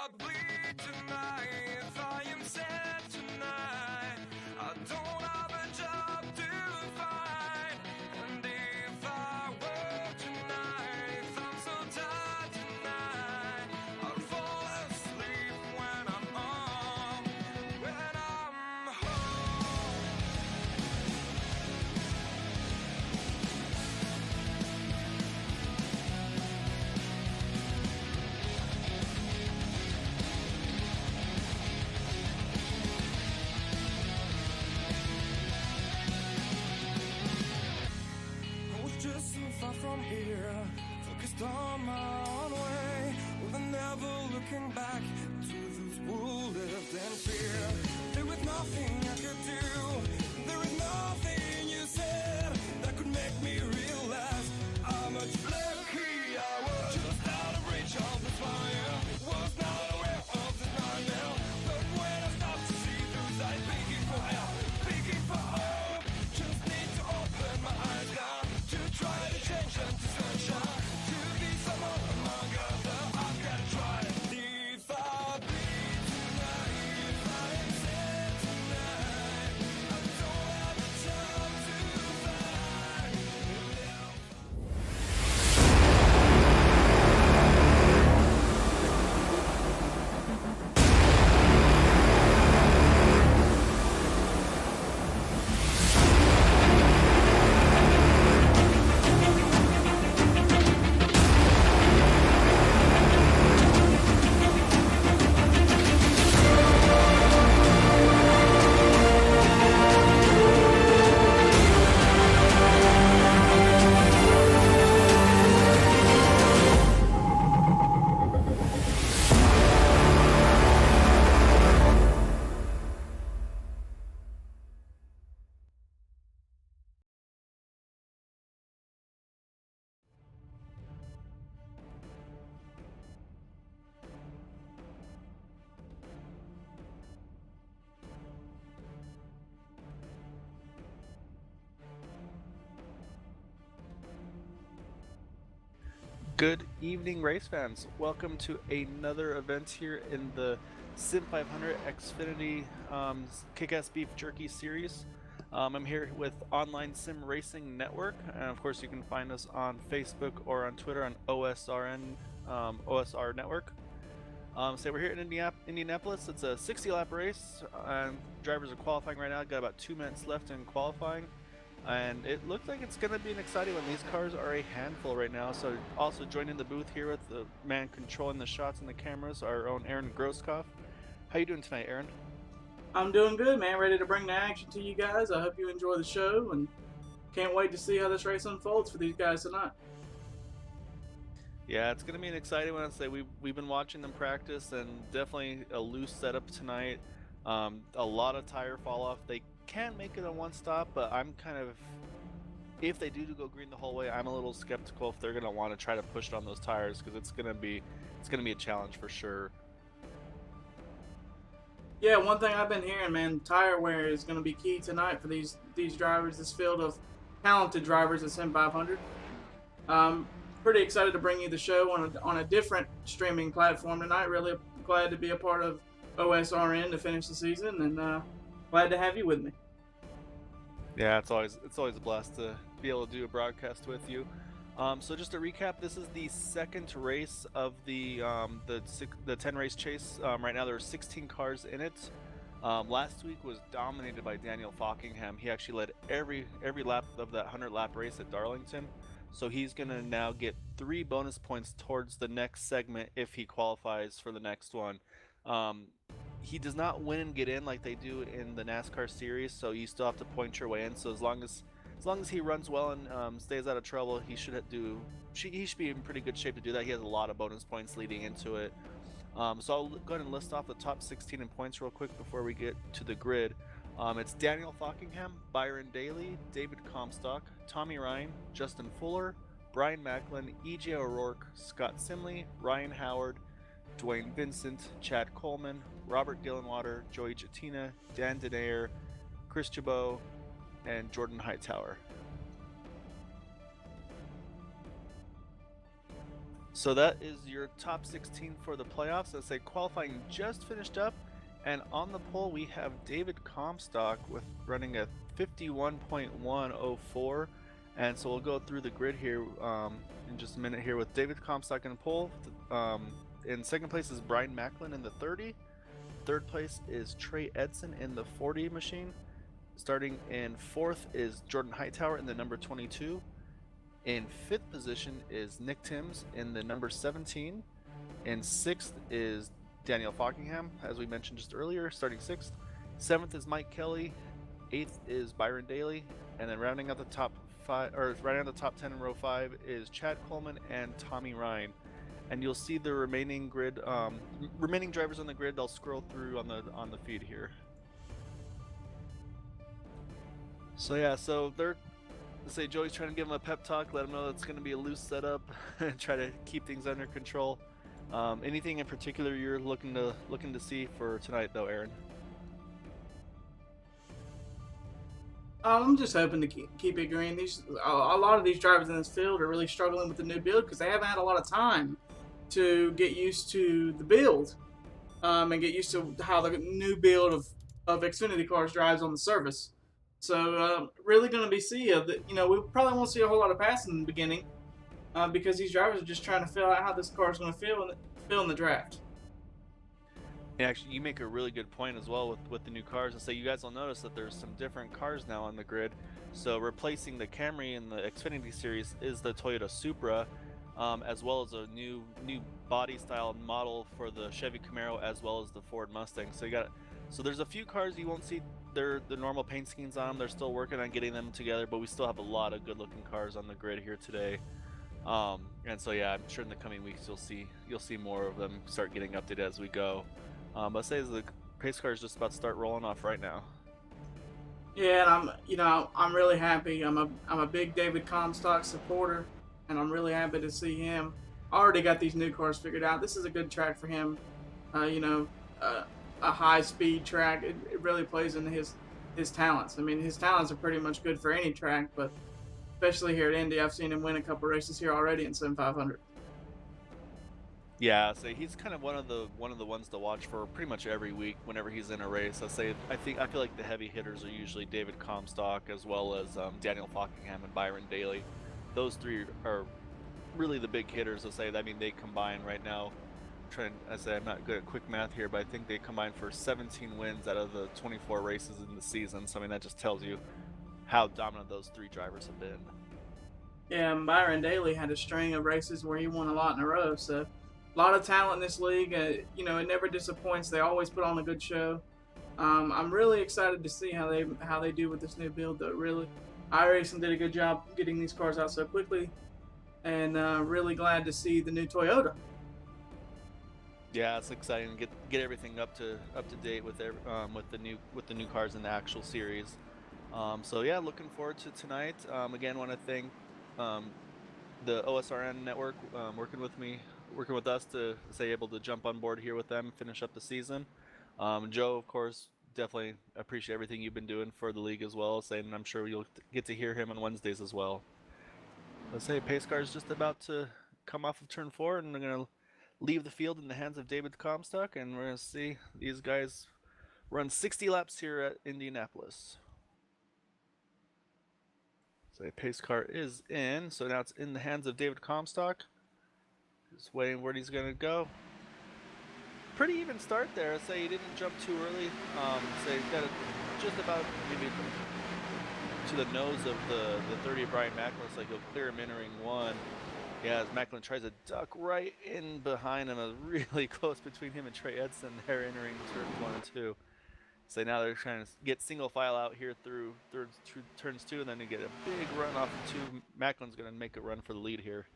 I bleed tonight, if I am sad tonight, I don't have a job to find. And if I work tonight, if I'm so tired tonight, I'll fall asleep when I'm home, when I'm home. I was just so far from here, focused on my own way, with never looking back to those who lived in fear. There was nothing I could do, there was nothing you said that could make me realize how much lucky I was. Just out of reach of the fire, was not aware of the nightmare. But when I stopped to see those eyes begging for help, begging for hope, just need to open my eyes now to try to change them to sunshine, to be someone among others. I've got to try. If I bleed tonight, if I am sad tonight, I don't have a job to find. Good evening, race fans. Welcome to another event here in the Sim500 Xfinity KickAss Beef Jerky series. I'm here with Online Sim Racing Network, and of course, you can find us on Facebook or on Twitter on OSR Network. So we're here in Indianapolis. It's a 60-lap race, and drivers are qualifying right now. Got about 2 minutes left in qualifying. And it looks like it's going to be an exciting one. These cars are a handful right now. So also joining the booth here with the man controlling the shots and the cameras, our own Aaron Grosskopf. How you doing tonight, Aaron? I'm doing good, man. Ready to bring the action to you guys. I hope you enjoy the show, and can't wait to see how this race unfolds for these guys tonight. Yeah, it's going to be an exciting one. I'd say we've been watching them practice, and definitely a loose setup tonight. A lot of tire fall off. They can make it on one stop, but I'm kind of, if they do go green the whole way, I'm a little skeptical if they're going to want to try to push it on those tires, because it's going to be a challenge for sure. Yeah, one thing I've been hearing, man, tire wear is going to be key tonight for these drivers, this field of talented drivers at Sim500. Pretty excited to bring you the show on a different streaming platform tonight. Really glad to be a part of OSRN to finish the season, and glad to have you with me. Yeah, it's always a blast to be able to do a broadcast with you. So just to recap, this is the second race of the 10 race chase. Right now there are 16 cars in it. Last week was dominated by Daniel Fockingham. He actually led every lap of that 100 lap race at Darlington. So he's gonna now get 3 bonus points towards the next segment if he qualifies for the next one. He does not win and get in like they do in the NASCAR series, so you still have to point your way in. So as long as he runs well and stays out of trouble, he should be in pretty good shape to do that. He has a lot of bonus points leading into it. So I'll go ahead and list off the top 16 in points real quick before we get to the grid. It's Daniel Fockingham, Byron Daly, David Comstock, Tommy Ryan, Justin Fuller, Brian Macklin, E.J. O'Rourke, Scott Simley, Ryan Howard, Dwayne Vincent, Chad Coleman, Robert Gillenwater, Joey Jatina, Dan Denayer, Chris Chabot, and Jordan Hightower. So that is your top 16 for the playoffs. Let's say qualifying just finished up, and on the pole we have David Comstock with running a 51.104. And so we'll go through the grid here in just a minute here with David Comstock in the pole. In second place is Brian Macklin in the 30. Third place is Trey Edson in the 40 machine. Starting in fourth is Jordan Hightower in the number 22. In fifth position is Nick Timms in the number 17. In sixth is Daniel Fockingham, as we mentioned just earlier, starting sixth. Seventh is Mike Kelly. Eighth is Byron Daly, and then rounding out the top 10 in row 5 is Chad Coleman and Tommy Ryan. And you'll see the remaining drivers on the grid. I'll scroll through on the feed here. So yeah, they're. Say Joey's trying to give him a pep talk, let him know it's going to be a loose setup, and try to keep things under control. Anything in particular you're looking to see for tonight, though, Aaron? I'm just hoping to keep it green. A lot of these drivers in this field are really struggling with the new build because they haven't had a lot of time to get used to the build and get used to how the new build of Xfinity cars drives on the surface. So really going to be we probably won't see a whole lot of passing in the beginning because these drivers are just trying to figure out how this car is going to feel in the draft. Yeah, actually, you make a really good point as well with the new cars. And so you guys will notice that there's some different cars now on the grid. So replacing the Camry in the Xfinity Series is the Toyota Supra, as well as a new body style model for the Chevy Camaro, as well as the Ford Mustang. So there's a few cars you won't see the normal paint schemes on them. They're still working on getting them together, but we still have a lot of good looking cars on the grid here today. And so yeah, I'm sure in the coming weeks you'll see more of them start getting updated as we go. But say the pace car is just about to start rolling off right now. Yeah, and I'm really happy. I'm a big David Comstock supporter, and I'm really happy to see him. I already got these new cars figured out. This is a good track for him. A high-speed track. It really plays into his talents. I mean, his talents are pretty much good for any track, but especially here at Indy, I've seen him win a couple races here already in Sim500. Yeah, so he's kind of one of the ones to watch for pretty much every week whenever he's in a race. I feel like the heavy hitters are usually David Comstock as well as Daniel Fockingham and Byron Daly. Those three are really the big hitters. They combine right now. I'm not good at quick math here, but I think they combined for 17 wins out of the 24 races in the season. So that just tells you how dominant those three drivers have been. Yeah, and Byron Daly had a string of races where he won a lot in a row. So a lot of talent in this league. It never disappoints. They always put on a good show. I'm really excited to see how they do with this new build, though. Really, iRacing did a good job getting these cars out so quickly, and really glad to see the new Toyota. Yeah, it's exciting to get everything up to date with the new cars in the actual series. So yeah, looking forward to tonight. Again, want to thank the OSRN network working with us to able to jump on board here with them and finish up the season. Joe, of course, definitely appreciate everything you've been doing for the league as well. I'm sure you'll get to hear him on Wednesdays as well. Let's say pace car is just about to come off of turn 4, and they're gonna leave the field in the hands of David Comstock, and we're gonna see these guys run 60 laps here at Indianapolis. So pace car is in, so now it's in the hands of David Comstock. Just waiting where he's gonna go. Pretty even start there. Say he didn't jump too early. Say he's got just about maybe to the nose of the 30 of Brian Macklin. It's like he'll clear him entering 1. Yeah, as Macklin tries to duck right in behind him, really close between him and Trey Edson there entering turns 1 and 2. So now they're trying to get single file out here through turns 2, and then they get a big run off of 2. Macklin's going to make a run for the lead here.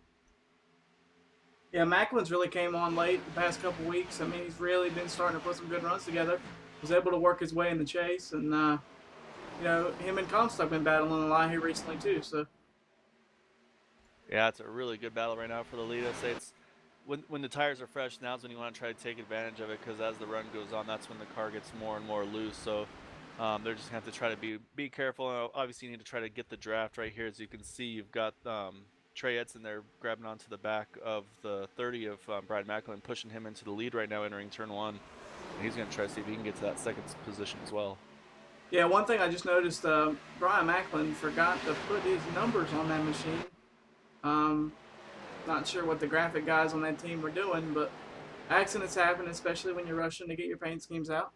Yeah, Macklin's really came on late the past couple weeks. I mean, he's really been starting to put some good runs together. Was able to work his way in the chase, and him and Comstock been battling a lot here recently too. So yeah, it's a really good battle right now for the lead. I say it's when the tires are fresh, now's when you want to try to take advantage of it, because as the run goes on, that's when the car gets more and more loose. So they're just going to have to try to be careful. Obviously, you need to try to get the draft right here. As you can see, you've got Trey Edson there grabbing onto the back of the 30 of Brian Macklin, pushing him into the lead right now entering turn 1. And he's going to try to see if he can get to that second position as well. Yeah, one thing I just noticed, Brian Macklin forgot to put his numbers on that machine. Not sure what the graphic guys on that team were doing, but accidents happen, especially when you're rushing to get your paint schemes out.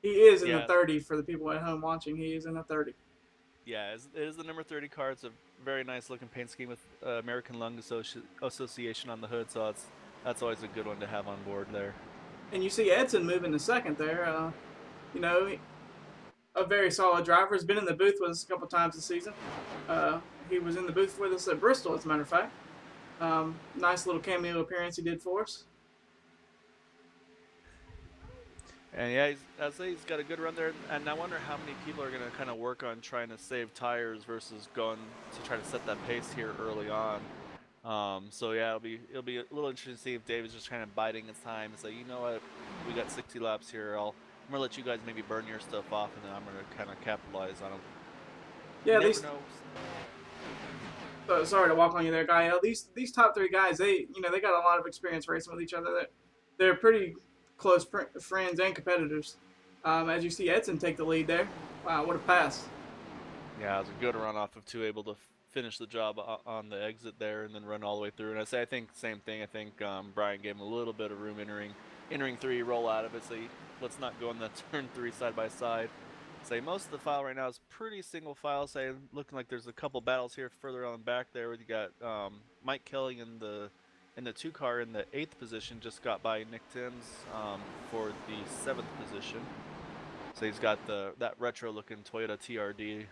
He is in the 30 for the people at home watching. He is in the 30. Yeah, it is the number 30 car. It's a very nice looking paint scheme with American Lung Association on the hood, so that's always a good one to have on board there. And you see Edson moving to second there. A very solid driver. Has been in the booth with us a couple times this season. He was in the booth with us at Bristol, as a matter of fact. Nice little cameo appearance he did for us. And yeah, he's got a good run there, and I wonder how many people are going to kind of work on trying to save tires versus going to try to set that pace here early on. So yeah, it'll be a little interesting to see if David's just kind of biding his time and say, you know what, we got 60 laps here. I'm gonna let you guys maybe burn your stuff off, and then I'm gonna kind of capitalize on them. Yeah, sorry to walk on you there, Guy. These top 3 guys, they got a lot of experience racing with each other. They're pretty close friends and competitors. As you see Edson take the lead there. Wow, what a pass. Yeah, it was a good run off of 2, able to finish the job on the exit there and then run all the way through. And I think same thing. I think Brian gave him a little bit of room entering 3, roll out of it. So let's not go in the turn 3 side by side. Say most of the file right now is pretty single file. Say looking like there's a couple battles here further on the back there. Where you got Mike Kelly in the 2 car in the 8th position, just got by Nick Timms for the 7th position. So he's got that retro looking Toyota TRD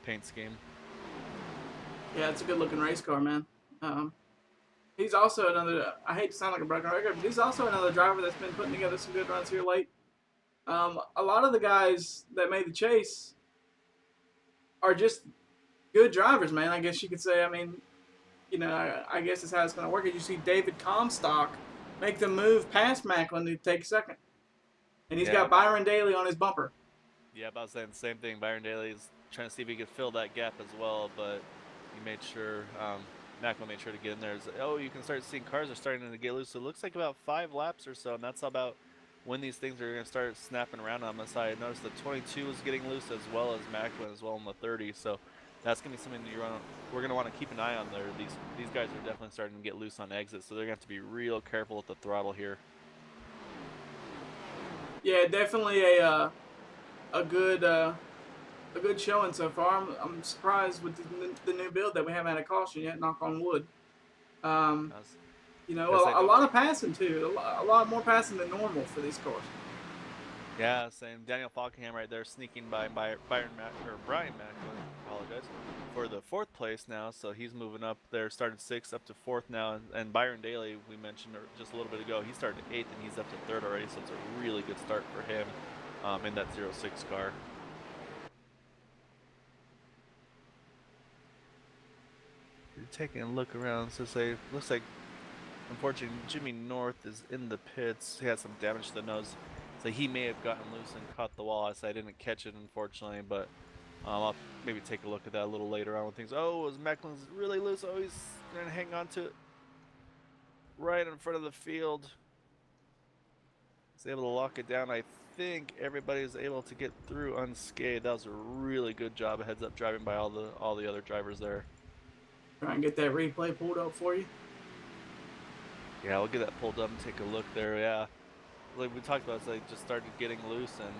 paint scheme. Yeah, it's a good looking race car, man. He's also another, I hate to sound like a broken record, but he's also another driver that's been putting together some good runs here late. A lot of the guys that made the chase are just good drivers, man. I guess you could say. I mean, I guess that's how it's going to work. As you see David Comstock make the move past Macklin to take second. And he's got Byron Daly on his bumper. Yeah, I was saying the same thing. Byron Daly is trying to see if he could fill that gap as well, but he made sure, Macklin made sure to get in there. You can start seeing cars are starting to get loose. So it looks like about 5 laps or so, and that's about when these things are going to start snapping around on the side. I noticed the 22 was getting loose as well as Macklin as well in the 30. So that's going to be something that we're going to want to keep an eye on there. These guys are definitely starting to get loose on exits, so they're going to have to be real careful with the throttle here. Yeah, definitely a good showing so far. I'm surprised with the new build that we haven't had a caution yet. Knock on wood. A lot of passing too. A lot more passing than normal for these cars. Yeah, same. Daniel Falkingham right there sneaking by Brian Macklin, apologize, for the 4th place now. So he's moving up there, started 6th up to 4th now. And Byron Daly, we mentioned just a little bit ago, he started 8th and he's up to 3rd already. So it's a really good start for him in that 06 car. You're taking a look around, so looks like, unfortunately, Jimmy North is in the pits. He had some damage to the nose. So he may have gotten loose and caught the wall. I didn't catch it, unfortunately, but I'll maybe take a look at that a little later on when things. Was Macklin's really loose? He's gonna hang on to it right in front of the field. He's able to lock it down. I think everybody was able to get through unscathed. That was a really good job of heads-up driving by all the other drivers there. Try and get that replay pulled up for you. Yeah, we'll get that pulled up and take a look there. Yeah. Like we talked about, they just started getting loose, and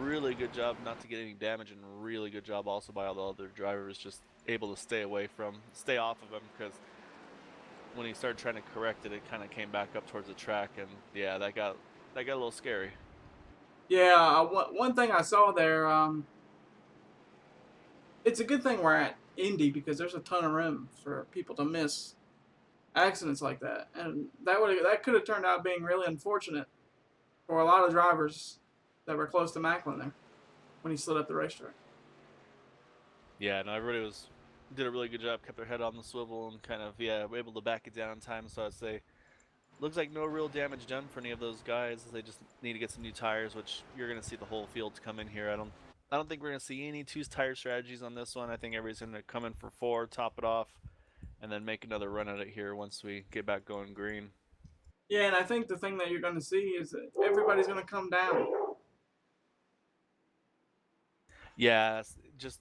really good job not to get any damage, and really good job also by all the other drivers just able to stay off of him, because when he started trying to correct it, it kind of came back up towards the track, and yeah, that got a little scary. Yeah, one thing I saw there, it's a good thing we're at Indy because there's a ton of room for people to miss accidents like that, and that could have turned out being really unfortunate for a lot of drivers that were close to Macklin there when he slid up the racetrack. Yeah, no, everybody did a really good job, kept their head on the swivel, and kind of were able to back it down in time. So I'd say looks like no real damage done for any of those guys. They just need to get some new tires, which you're going to see the whole field come in here. I don't think we're going to see any 2 tire strategies on this one. I think everybody's going to come in for 4, top it off, and then make another run at it here once we get back going green. Yeah, and I think the thing that you're going to see is that everybody's going to come down. Yeah, just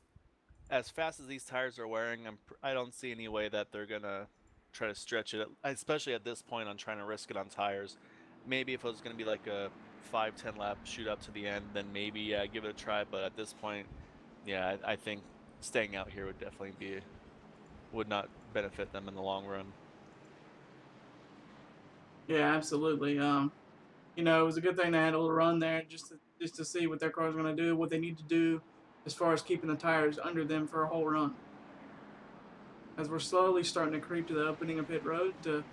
as fast as these tires are wearing, I don't see any way that they're gonna try to stretch it, especially at this point on trying to risk it on tires. Maybe if it was gonna be like a 5-10 lap shoot up to the end, then maybe yeah, give it a try. But at this point, yeah, I think staying out here would not benefit them in the long run. Yeah, absolutely. You know, it was a good thing they had a little run there just to see what their car's going to do, what they need to do as far as keeping the tires under them for a whole run. As we're slowly starting to creep to the opening of pit road to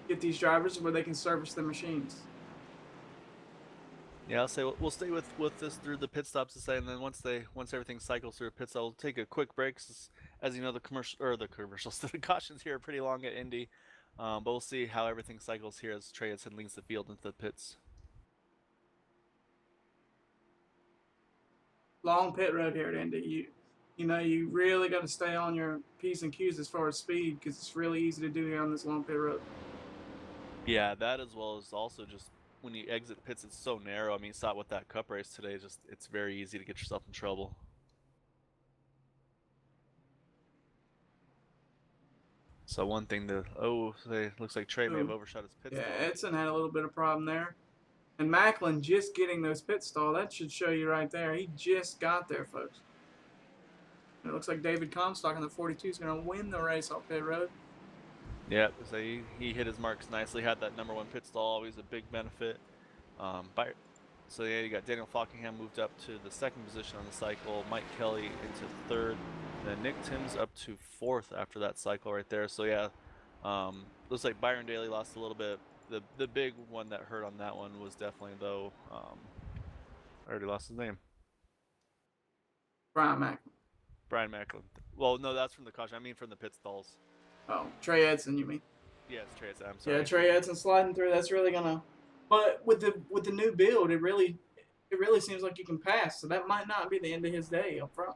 get these drivers where they can service their machines. Yeah, I'll say we'll stay with this through the pit stops to say, and then once everything cycles through a pit stop, we'll take a quick break. As you know, the commercials, the cautions here are pretty long at Indy, but we'll see how everything cycles here as Trey Hudson leads the field into the pits. Long pit road here at Indy. You know, you really got to stay on your P's and Q's as far as speed because it's really easy to do here on this long pit road. Yeah, that as well as also just when you exit pits, it's so narrow. I mean, you saw it with that cup race today. It's very easy to get yourself in trouble. So one thing looks like Trey may have overshot his pit Yeah, stall. Edson had a little bit of problem there. And Macklin just getting those pit stall, that should show you right there. He just got there, folks. It looks like David Comstock in the 42 is going to win the race off pit road. Yeah, so he hit his marks nicely. Had that number 1 pit stall, always a big benefit. So yeah, you got Daniel Falkingham moved up to the 2nd position on the cycle. Mike Kelly into 3rd. Then Nick Timms up to 4th after that cycle right there. So yeah, looks like Byron Daly lost a little bit. The big one that hurt on that one was definitely though. I already lost his name. Brian Macklin. Brian Macklin. Well, no, that's from the caution. I mean from the pit stalls. Oh, Trey Edson, you mean? Yeah, it's Trey Edson. I'm sorry. Yeah, Trey Edson sliding through. That's really gonna. But with the new build, it really seems like you can pass. So that might not be the end of his day up front.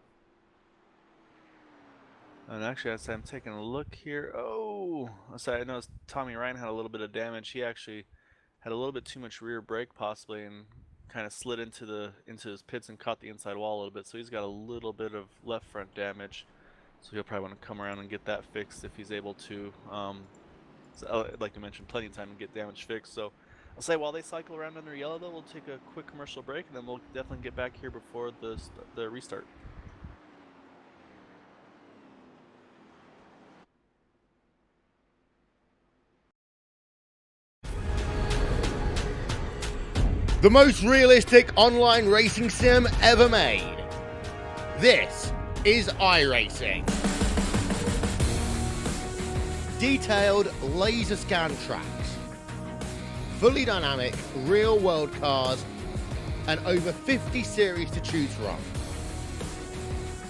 And actually, I'm taking a look here. Oh, I noticed Tommy Ryan had a little bit of damage. He actually had a little bit too much rear brake possibly, and kind of slid into his pits and caught the inside wall a little bit. So he's got a little bit of left front damage. So he'll probably want to come around and get that fixed if he's able to. So like I mentioned, plenty of time to get damage fixed. So I'll say while they cycle around under yellow, though, we'll take a quick commercial break, and then we'll definitely get back here before the restart. The most realistic online racing sim ever made. This is iRacing. Detailed laser scan tracks, fully dynamic real world cars, and over 50 series to choose from.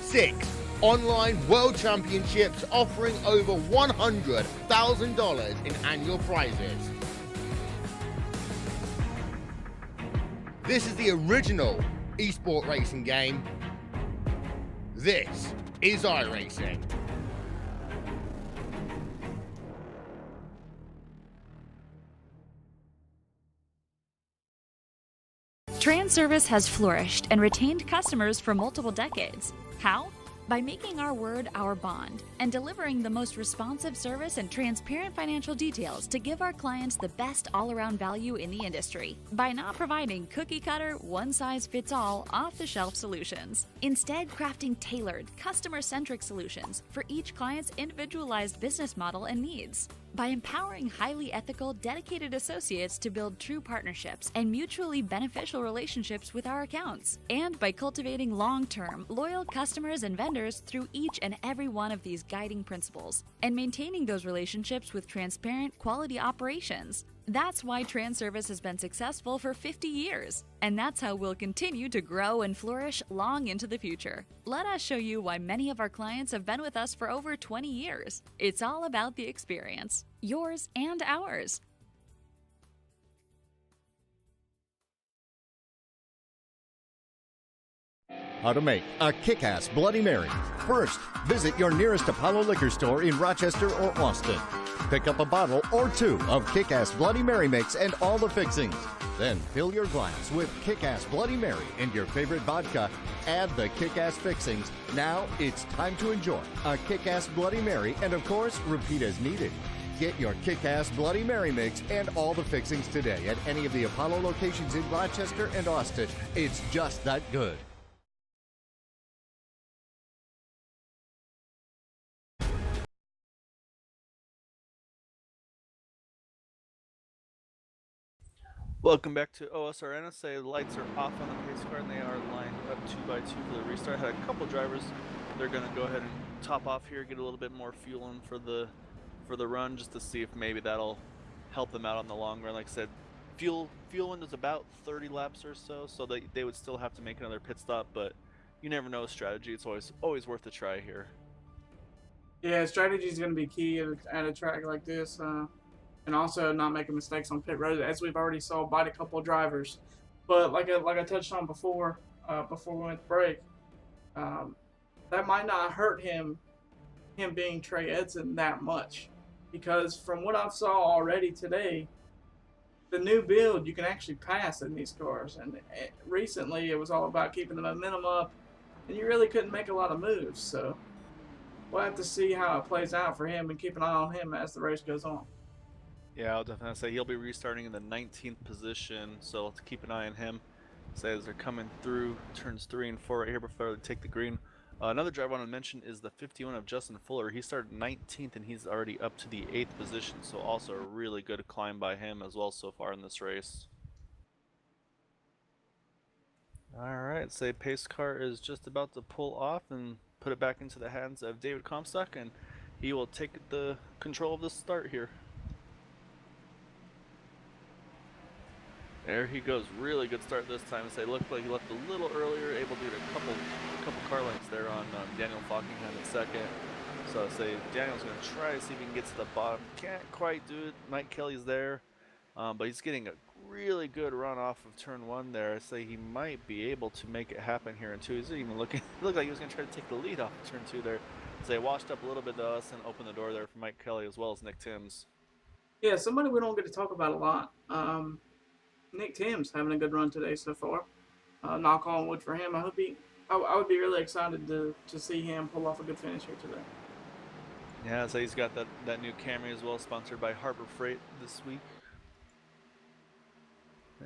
6 online world championships offering over $100,000 in annual prizes. This is the original esport racing game. This is iRacing. TransService has flourished and retained customers for multiple decades. How? By making our word our bond and delivering the most responsive service and transparent financial details to give our clients the best all-around value in the industry. By not providing cookie-cutter, one-size-fits-all, off-the-shelf solutions. Instead, crafting tailored, customer-centric solutions for each client's individualized business model and needs. By empowering highly ethical, dedicated associates to build true partnerships and mutually beneficial relationships with our accounts. And by cultivating long-term, loyal customers and vendors through each and every one of these guiding principles, and maintaining those relationships with transparent, quality operations. That's why TransService has been successful for 50 years, and that's how we'll continue to grow and flourish long into the future. Let us show you why many of our clients have been with us for over 20 years. It's all about the experience, yours and ours. how to make a kick-ass Bloody Mary. First, visit your nearest Apollo liquor store in Rochester or Austin. Pick up a bottle or two of Kick-Ass Bloody Mary mix and all the fixings. Then fill your glass with Kick-Ass Bloody Mary and your favorite vodka. Add the Kick-Ass fixings. Now it's time to enjoy a Kick-Ass Bloody Mary, and of course, repeat as needed. Get your Kick-Ass Bloody Mary mix and all the fixings today at any of the Apollo locations in Rochester and Austin. It's just that good. Welcome back to OSRN. Say the lights are off on the pace car and they are lined up 2 by 2 for the restart. Had a couple drivers. They're going to go ahead and top off here, get a little bit more fuel in for the run, just to see if maybe that'll help them out on the long run. Like I said, fuel window's about 30 laps or so, so they would still have to make another pit stop, but you never know strategy. It's always worth a try here. Yeah, strategy is going to be key at a track like this. And also not making mistakes on pit road, as we've already saw by a couple of drivers. But like I touched on before we went to break, that might not hurt him being Trey Edson that much, because from what I've saw already today, the new build you can actually pass in these cars, and recently it was all about keeping the momentum up, and you really couldn't make a lot of moves. So we'll have to see how it plays out for him and keep an eye on him as the race goes on. Yeah, I'll definitely say he'll be restarting in the 19th position, so let's keep an eye on him. Say as they're coming through turns 3 and 4 right here before they take the green. Another driver I want to mention is the 51 of Justin Fuller. He started 19th and he's already up to the 8th position, so also a really good climb by him as well so far in this race. Alright, say pace car is just about to pull off and put it back into the hands of David Comstock, and he will take the control of the start here. There he goes, really good start this time. Say looked like he left a little earlier, able to get a couple car lengths there on Daniel Falkingham in second. So say Daniel's going to try to see if he can get to the bottom. Can't quite do it. Mike Kelly's there, but he's getting a really good run off of turn 1 there. I say he might be able to make it happen here in 2. He's even looking. It looked like he was going to try to take the lead off of turn 2 there. Say washed up a little bit to us and opened the door there for Mike Kelly as well as Nick Timms. Yeah, somebody we don't get to talk about a lot. Nick Timms having a good run today so far. Knock on wood for him. I would be really excited to see him pull off a good finish here today. Yeah, so he's got that new Camry as well, sponsored by Harbor Freight this week.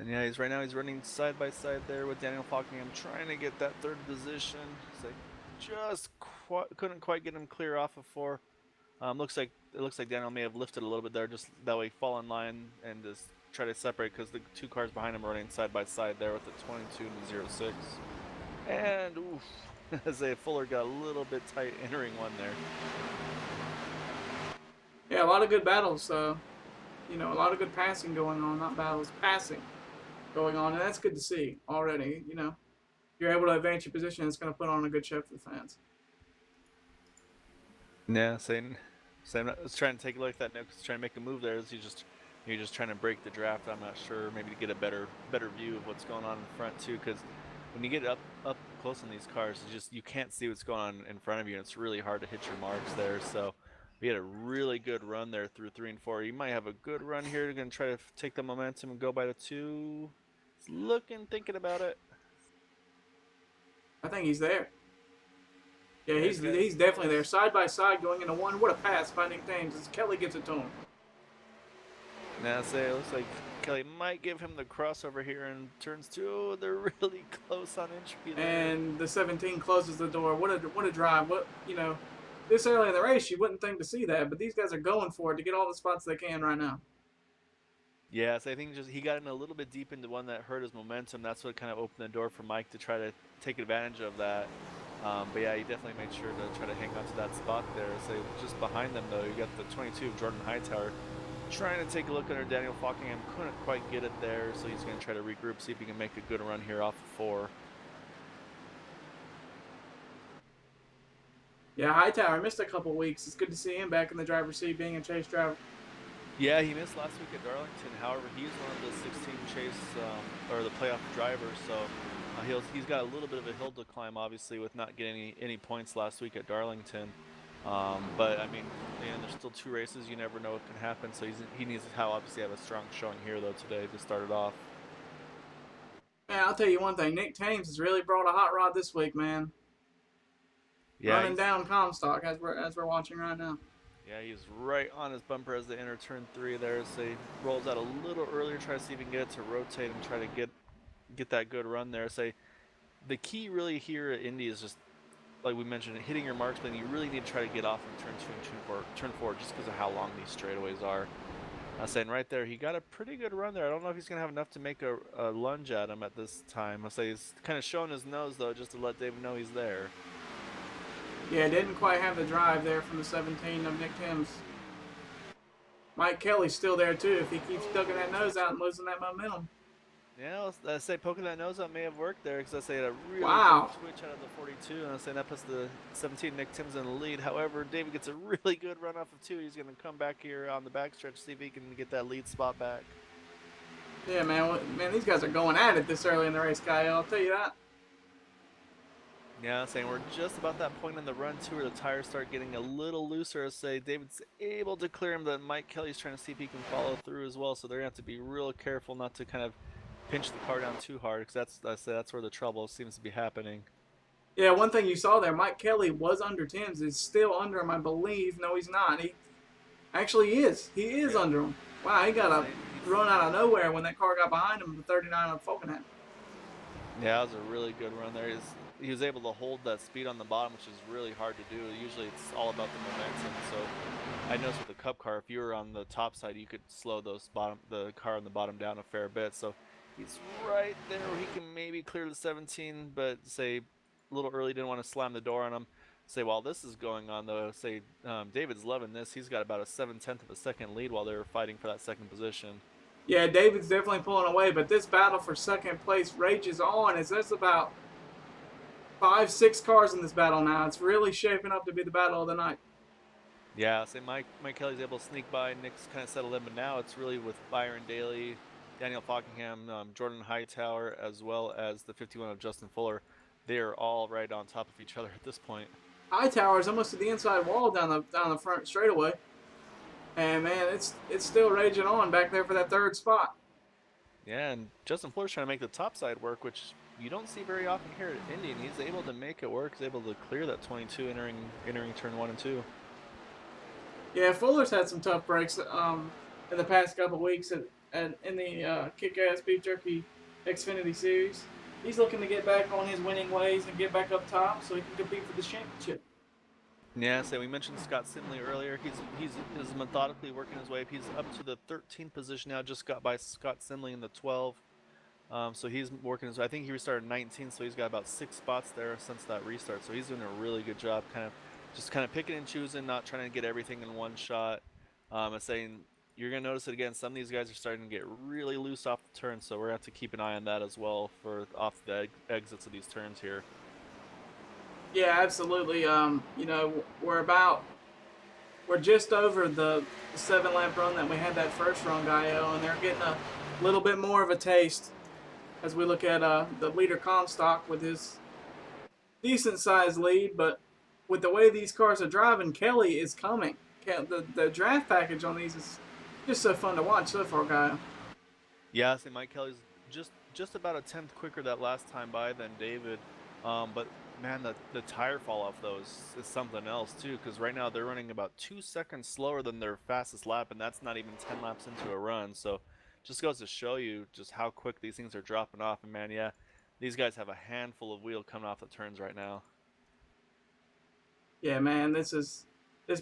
And yeah, he's running side by side there with Daniel Falkingham, trying to get that 3rd position. So just couldn't quite get him clear off of 4. It looks like Daniel may have lifted a little bit there, just that way fall in line and just try to separate, because the 2 cars behind him are running side by side there with the 22 and the 06. And oof, as Fuller got a little bit tight entering 1 there. Yeah, a lot of good battles. A lot of good passing going on. Not battles, passing going on, and that's good to see already. You're able to advance your position. It's going to put on a good show for the fans. Yeah, same. I was trying to take a look at that now, because trying to make a move there. You're just trying to break the draft. I'm not sure, maybe to get a better view of what's going on in front too, because when you get up close on these cars, you can't see what's going on in front of you, and it's really hard to hit your marks there. So we had a really good run there through 3 and 4. You might have a good run here. You're going to try to take the momentum and go by the 2. He's thinking about it. I think he's there. Yeah, he's definitely there. Side by side going into 1. What a pass by Nick Timms as Kelly gives it to him. Now it looks like Kelly might give him the crossover here in turns 2. They're really close on entry there. And the 17 closes the door. What a drive. This early in the race, you wouldn't think to see that, but these guys are going for it to get all the spots they can right now. Yeah, so I think he got in a little bit deep into 1 that hurt his momentum. That's what kind of opened the door for Mike to try to take advantage of that. But yeah, he definitely made sure to try to hang on to that spot there. So just behind them, though, you got the 22 of Jordan Hightower trying to take a look under Daniel Falkingham. Couldn't quite get it there, so he's going to try to regroup, see if he can make a good run here off of 4. Yeah, Hightower missed a couple weeks. It's good to see him back in the driver's seat, being a chase driver. Yeah, he missed last week at Darlington. However, he's one of the 16 chase or the playoff drivers, so He's got a little bit of a hill to climb, obviously, with not getting any points last week at Darlington. But I mean, there's still 2 races. You never know what can happen. So he needs to obviously have a strong showing here though today to start it off. Man, I'll tell you one thing. Nick Thames has really brought a hot rod this week, man. Yeah, Running down Comstock as we're watching right now. Yeah, he's right on his bumper as they enter turn 3 there. So he rolls out a little earlier, try to see if he can get it to rotate and try to get that good run there. Say the key really here at Indy is just, like we mentioned, hitting your marks, but you really need to try to get off in turn 2 and turn 4 just because of how long these straightaways are. I was saying right there, he got a pretty good run there. I don't know if he's going to have enough to make a lunge at him at this time. I say he's kind of showing his nose, though, just to let David know he's there. Yeah, didn't quite have the drive there from the 17 of Nick Thames. Mike Kelly's still there, too, if he keeps ducking that nose out and losing that momentum. Yeah, I say poking that nose out may have worked there because I say a really Wow. good switch out of the 42, and I say that puts the 17 Nick Timms in the lead. However, David gets a really good run off of 2. He's going to come back here on the backstretch, see if he can get that lead spot back. Yeah, man, these guys are going at it this early in the race, Kyle. I'll tell you that. Yeah, I'm saying we're just about that point in the run too where the tires start getting a little looser. I say David's able to clear him, but Mike Kelly's trying to see if he can follow through as well. So they're going to have to be real careful not to kind of pinch the car down too hard, because that's where the trouble seems to be happening. Yeah, one thing you saw there, Mike Kelly was under Timms. He's still under him, I believe. No, he's not. He actually is. He is under him. Wow, he got a run out of nowhere when that car got behind him, the 39 of Falconhead. Yeah, that was a really good run there. He was able to hold that speed on the bottom, which is really hard to do. Usually it's all about the momentum. So I noticed with the Cup car, if you were on the top side, you could slow the car on the bottom down a fair bit. So he's right there where he can maybe clear the 17, but say a little early, didn't want to slam the door on him. Say while this is going on though, say David's loving this. He's got about a 7/10 of a second lead while they're fighting for that second position. Yeah, David's definitely pulling away, but this battle for second place rages on as there's about 5-6 cars in this battle now. It's really shaping up to be the battle of the night. Yeah, say Mike Kelly's able to sneak by. Nick's kind of settled in, but now it's really with Byron Daly, Daniel Fockingham, Jordan Hightower, as well as the 51 of Justin Fuller. They are all right on top of each other at this point. Hightower's almost to the inside wall down the front straightaway. And man, it's still raging on back there for that third spot. Yeah, and Justin Fuller's trying to make the top side work, which you don't see very often here at Indy, and he's able to make it work. He's able to clear that 22 entering turn 1 and 2. Yeah, Fuller's had some tough breaks in the past couple of weeks in the KickAss Beef Jerky Xfinity Series. He's looking to get back on his winning ways and get back up top so he can compete for the championship. Yeah, so we mentioned Scott Simley earlier. He's methodically working his way up. He's up to the 13th position now, just got by Scott Simley in the 12. So he's working his way. I think he restarted 19, so he's got about 6 spots there since that restart. So he's doing a really good job, kind of picking and choosing, not trying to get everything in one shot. And saying you're gonna notice it again. Some of these guys are starting to get really loose off the turn, so we're gonna have to keep an eye on that as well for off the exits of these turns here. Yeah, absolutely. We're just over the 7-lap run that we had that first run, Gaio, and they're getting a little bit more of a taste as we look at the leader Comstock with his decent-sized lead. But with the way these cars are driving, Kelly is coming. The draft package on these is just so fun to watch so far, Gaio. Yeah, I see Mike Kelly's just about a 10th quicker that last time by than David. But man, the tire fall off though is something else too, because right now they're running about 2 seconds slower than their fastest lap, and that's not even 10 laps into a run. So just goes to show you just how quick these things are dropping off. And man, yeah, these guys have a handful of wheel coming off the turns right now. Yeah, man, this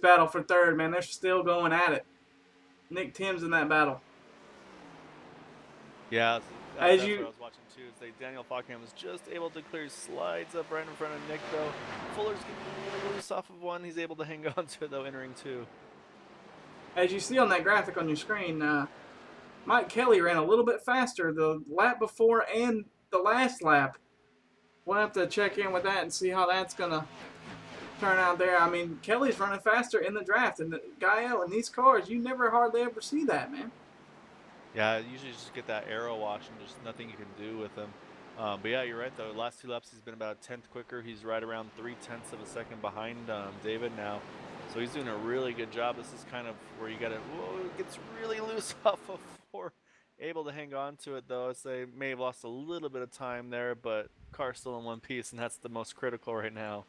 battle for third, man, they're still going at it. Nick Timms in that battle. Yeah, As that's you- what I was watching too. Is Daniel Fockingham was just able to clear, slides up right in front of Nick though. Fuller's getting a little loose off of one. He's able to hang on to it though, entering 2. As you see on that graphic on your screen, Mike Kelly ran a little bit faster the lap before and the last lap. We'll have to check in with that and see how that's going to turn out there. I mean, Kelly's running faster in the draft, and the Gaio in these cars, you never hardly ever see that, man. Yeah, usually just get that arrow watch and just nothing you can do with him. But yeah, you're right though. Last 2 laps he's been about a tenth quicker. He's right around 3/10 of a second behind David now. So he's doing a really good job. This is kind of where you gotta, whoa, it gets really loose off of 4. Able to hang on to it though. As they may have lost a little bit of time there, but car's still in one piece, and that's the most critical right now.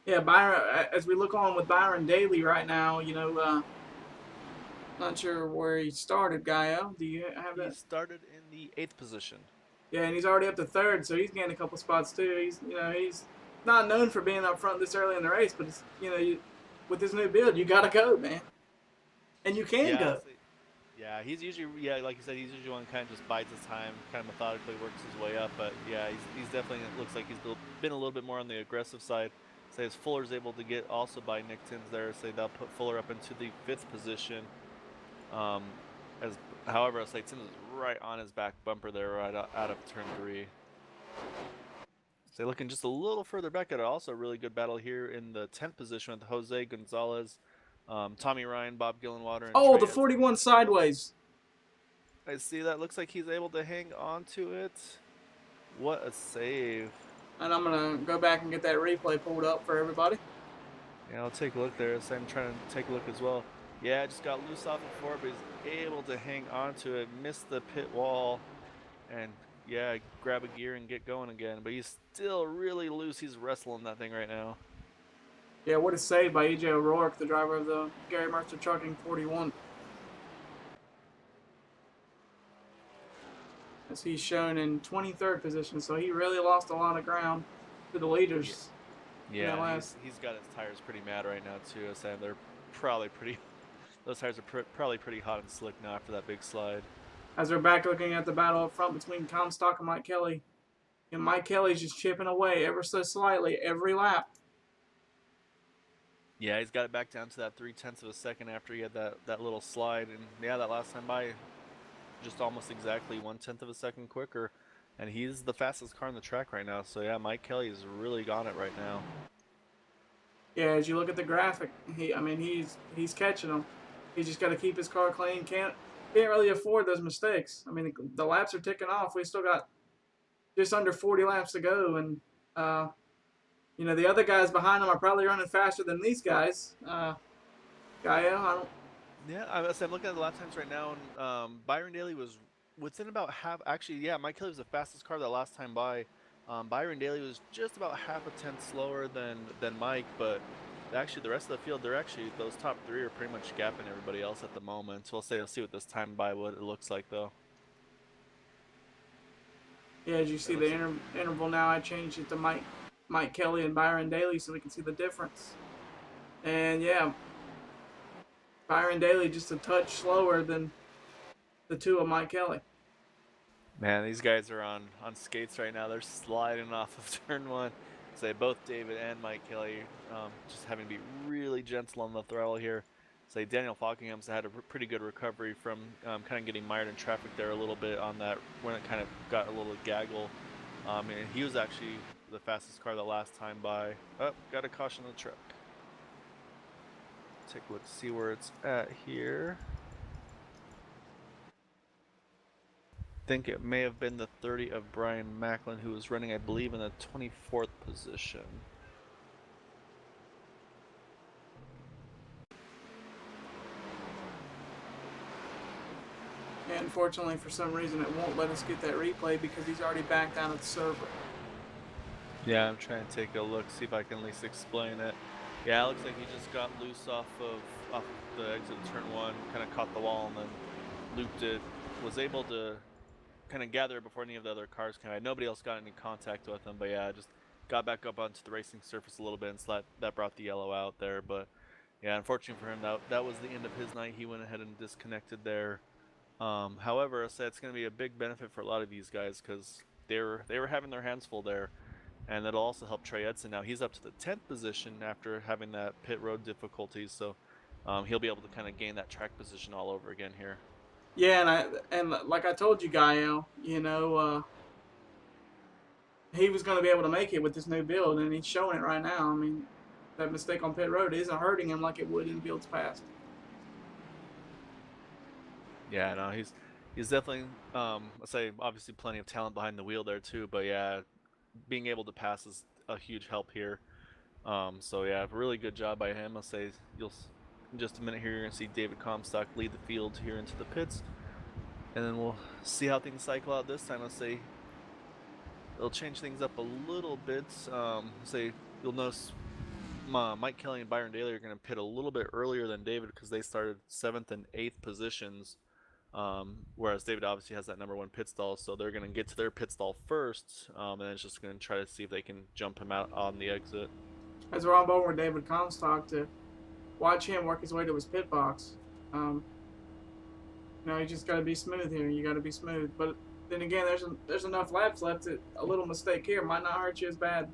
Yeah, Byron. As we look on with Byron Daly right now, not sure where he started, Gaio. Do you have He that? started in the 8th position. Yeah, and he's already up to third, so he's gained a couple spots too. He's not known for being up front this early in the race, but with this new build, you gotta go, man, and you can Yeah, go. yeah, he's usually, yeah, like you said, he's usually one kind of just bides his time, kind of methodically works his way up. But yeah, he's definitely, it looks like he's been a little bit more on the aggressive side. Say as Fuller's able to get also by Nick Tims there, say they'll put Fuller up into the 5th position. Um, as however, I'll say Tims is right on his back bumper there, right out of turn 3. So looking just a little further back at it, also a really good battle here in the 10th position with Jose Gonzalez, Tommy Ryan, Bob Gillenwater, and Oh, Trey the Edson. 41 sideways. I see that. Looks like he's able to hang on to it. What a save. And I'm gonna go back and get that replay pulled up for everybody. Yeah, I'll take a look there. So I'm trying to take a look as well. Yeah, just got loose off the 4, but he's able to hang on to it, missed the pit wall, and yeah, grab a gear and get going again. But he's still really loose. He's wrestling that thing right now. Yeah, what a save by EJ O'Rourke, the driver of the Gary Mercer Trucking 41. As he's shown in 23rd position, so he really lost a lot of ground to the leaders. Yeah, he's got his tires pretty mad right now too. Sam, they're probably pretty. Those tires are probably pretty hot and slick now after that big slide. As we're back looking at the battle up front between Comstock and Mike Kelly, and Mike Kelly's just chipping away ever so slightly every lap. Yeah, he's got it back down to that 3/10 of a second after he had that little slide, and yeah, that last time by, just almost exactly 1/10 of a second quicker, and he's the fastest car on the track right now. So yeah, Mike Kelly has really got it right now. Yeah, as you look at the graphic, he's catching them. He's just got to keep his car clean. Can't really afford those mistakes. I mean, the laps are ticking off. We still got just under 40 laps to go, and the other guys behind them are probably running faster than these guys. Yeah, I'm looking at the lap times right now, and Byron Daly was within about half. Actually, yeah, Mike Kelly was the fastest car that last time by. Byron Daly was just about half a tenth slower than Mike, but actually the rest of the field, those top 3 are pretty much gapping everybody else at the moment. So let's see what this time by what it looks like though. Yeah, as you see the interval now, I changed it to Mike Kelly and Byron Daly so we can see the difference. And yeah, Byron Daly just a touch slower than the 2 of Mike Kelly. Man, these guys are on skates right now. They're sliding off of turn 1. Say both David and Mike Kelly just having to be really gentle on the throttle here. Say Daniel Falkingham's had a pretty good recovery from kind of getting mired in traffic there a little bit on that when it kind of got a little gaggle. And he was actually the fastest car the last time by. Oh, got a caution on the truck. Take a look, see where it's at here. I think it may have been the 30 of Brian Macklin, who was running, I believe, in the 24th position. And unfortunately, for some reason, it won't let us get that replay because he's already back down at the server. Yeah, I'm trying to take a look, see if I can at least explain it. Yeah, it looks like he just got loose off the exit of turn 1, kind of caught the wall and then looped it. Was able to kind of gather it before any of the other cars came. Nobody else got any contact with him, but yeah, just got back up onto the racing surface a little bit, and so that brought the yellow out there. But yeah, unfortunately for him, that was the end of his night. He went ahead and disconnected there. However, I said it's going to be a big benefit for a lot of these guys because they were having their hands full there, and that'll also help Trey Edson. Now he's up to the 10th position after having that pit road difficulties, so he'll be able to kind of gain that track position all over again here. Yeah, and like I told you, Gael, he was going to be able to make it with this new build, and he's showing it right now. I mean, that mistake on pit road isn't hurting him like it would in builds past. Yeah, no, He's definitely, I say, obviously plenty of talent behind the wheel there too. But yeah, being able to pass is a huge help here. So yeah, really good job by him. I'll say in just a minute here, you're gonna see David Comstock lead the field here into the pits, and then we'll see how things cycle out this time. Let's say it'll change things up a little bit. Say you'll notice Mike Kelly and Byron Daly are going to pit a little bit earlier than David because they started 7th and 8th positions, whereas David obviously has that #1 pit stall, so they're going to get to their pit stall first, and then it's just going to try to see if they can jump him out on the exit. As we're on board with David Comstock to watch him work his way to his pit box. You know, you just got to be smooth here. You got to be smooth. But then again, there's enough laps left that a little mistake here might not hurt you as bad.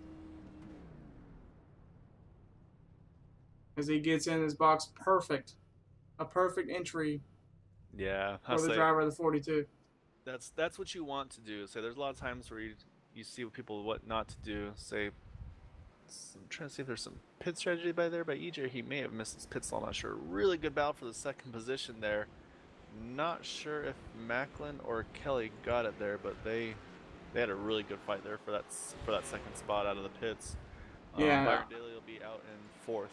As he gets in his box, perfect. A perfect entry Yeah, for the driver of the 42. That's what you want to do. So there's a lot of times where you see people what not to do. Say, I'm trying to see if there's some pit strategy by EJ. He may have missed his pit stall. I'm not sure. Really good battle for the second position there. Not sure if Macklin or Kelly got it there, but they had a really good fight there for that second spot out of the pits. Yeah. Byron Daly will be out in 4th.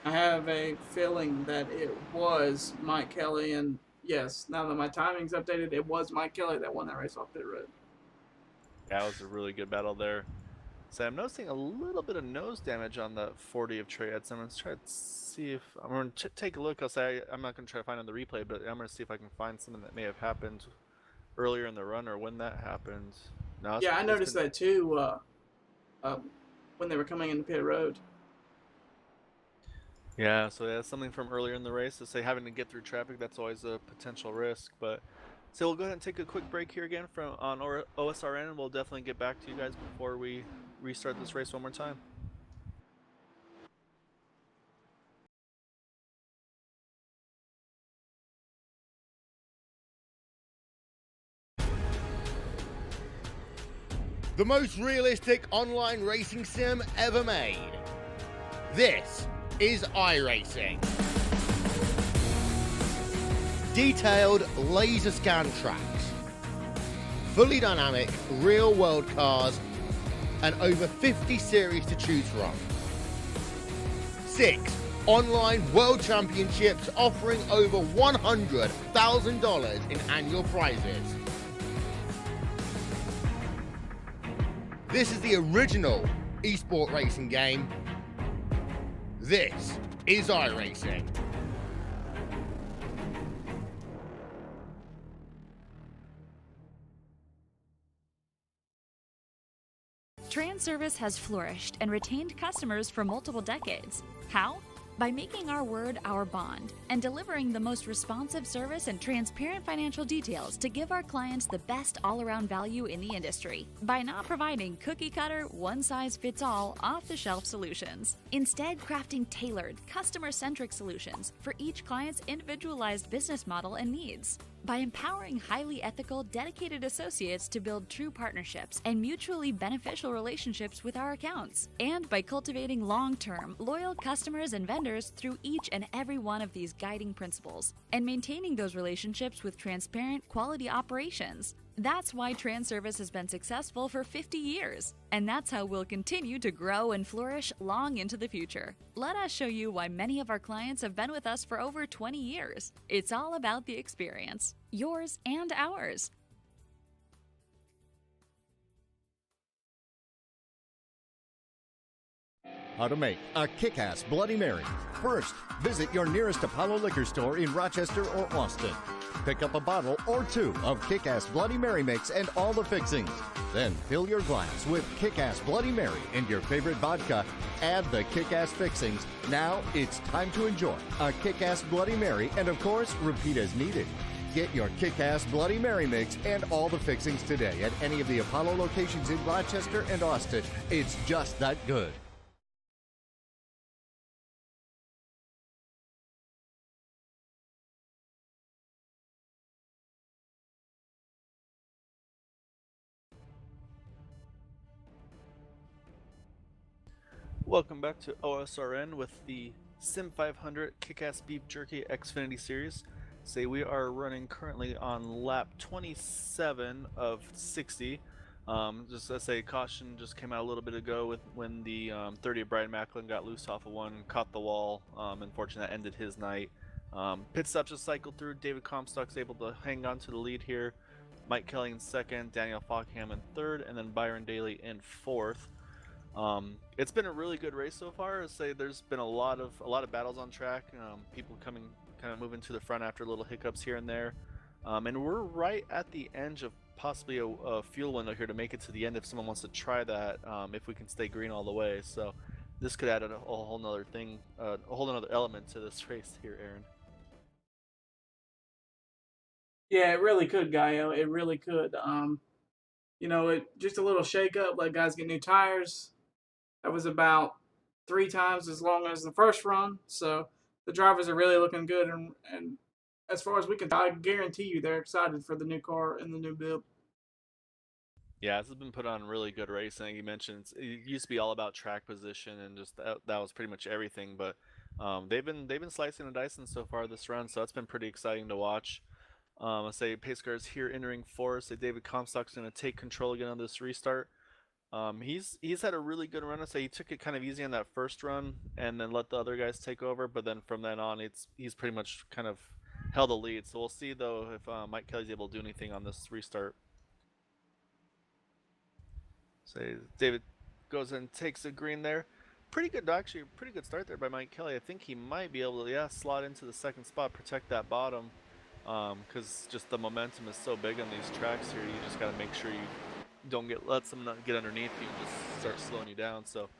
I have a feeling that it was Mike Kelly, and yes, now that my timing's updated, it was Mike Kelly that won that race off pit road. That was a really good battle there. So I'm noticing a little bit of nose damage on the 40 of Trey Edson. I'm going to try to see if I'm going to take a look. I'm not going to try to find on the replay, but I'm going to see if I can find something that may have happened earlier in the run or when that happened. No, yeah, I noticed that too when they were coming into pit road. Yeah, so that's something from earlier in the race. To say having to get through traffic, that's always a potential risk. But so we'll go ahead and take a quick break here again on OSRN, and we'll definitely get back to you guys before we restart this race one more time. The most realistic online racing sim ever made. This is iRacing. Detailed laser scan tracks, fully dynamic real world cars, and over 50 series to choose from. 6 online world championships offering over $100,000 in annual prizes. This is the original esport racing game. This is iRacing. Trans-service has flourished and retained customers for multiple decades. How? By making our word our bond and delivering the most responsive service and transparent financial details to give our clients the best all-around value in the industry. By not providing cookie-cutter, one-size-fits-all, off-the-shelf solutions. Instead, crafting tailored, customer-centric solutions for each client's individualized business model and needs. By empowering highly ethical, dedicated associates to build true partnerships and mutually beneficial relationships with our accounts. And by cultivating long-term, loyal customers and vendors through each and every one of these guiding principles, and maintaining those relationships with transparent, quality operations. That's why Trans-service has been successful for 50 years, and that's how we'll continue to grow and flourish long into the future. Let us show you why many of our clients have been with us for over 20 years. It's all about the experience, yours and ours. How to make a kick-ass Bloody Mary. First, visit your nearest Apollo liquor store in Rochester or Austin. Pick up a bottle or 2 of Kick-Ass Bloody Mary mix and all the fixings. Then fill your glass with Kick-Ass Bloody Mary and your favorite vodka. Add the Kick-Ass fixings. Now it's time to enjoy a Kick-Ass Bloody Mary, and of course, repeat as needed. Get your Kick-Ass Bloody Mary mix and all the fixings today at any of the Apollo locations in Rochester and Austin. It's just that good. Welcome back to OSRN with the Sim500 KickAss Beef Jerky Xfinity Series. Say we are running currently on lap 27 of 60. Just as a caution just came out a little bit ago with when the 30 of Brian Macklin got loose off of one, caught the wall. Unfortunately, that ended his night. Pit stop just cycled through. David Comstock's able to hang on to the lead here. Mike Kelly in second, Daniel Fockham in third, and then Byron Daly in fourth. It's been a really good race so far. I'd say there's been a lot of battles on track. People coming kind of moving to the front after little hiccups here and there. And we're right at the edge of possibly a fuel window here to make it to the end if someone wants to try that, if we can stay green all the way. So this could add a whole nother thing, a whole nother element to this race here, Aaron. Yeah, it really could, Gaio. It really could. Just a little shake up, let guys get new tires. That was about 3 times as long as the first run. So the drivers are really looking good. And as far as we can, I guarantee you they're excited for the new car and the new build. Yeah, this has been put on really good racing. You mentioned it used to be all about track position and just that was pretty much everything. But they've been slicing and dicing so far this run, so it's been pretty exciting to watch. I say pace cars here entering fourth. Say David Comstock's going to take control again on this restart. He's had a really good run. I say he took it kind of easy on that first run and then let the other guys take over. But then from then on, he's pretty much kind of held the lead. So we'll see though if Mike Kelly's able to do anything on this restart. Say David goes and takes a green there. Pretty good, actually, pretty good start there by Mike Kelly. I think he might be able to, slot into the second spot, protect that bottom, because just the momentum is so big on these tracks here. You just got to make sure you don't let someone get underneath you and just start slowing you down. So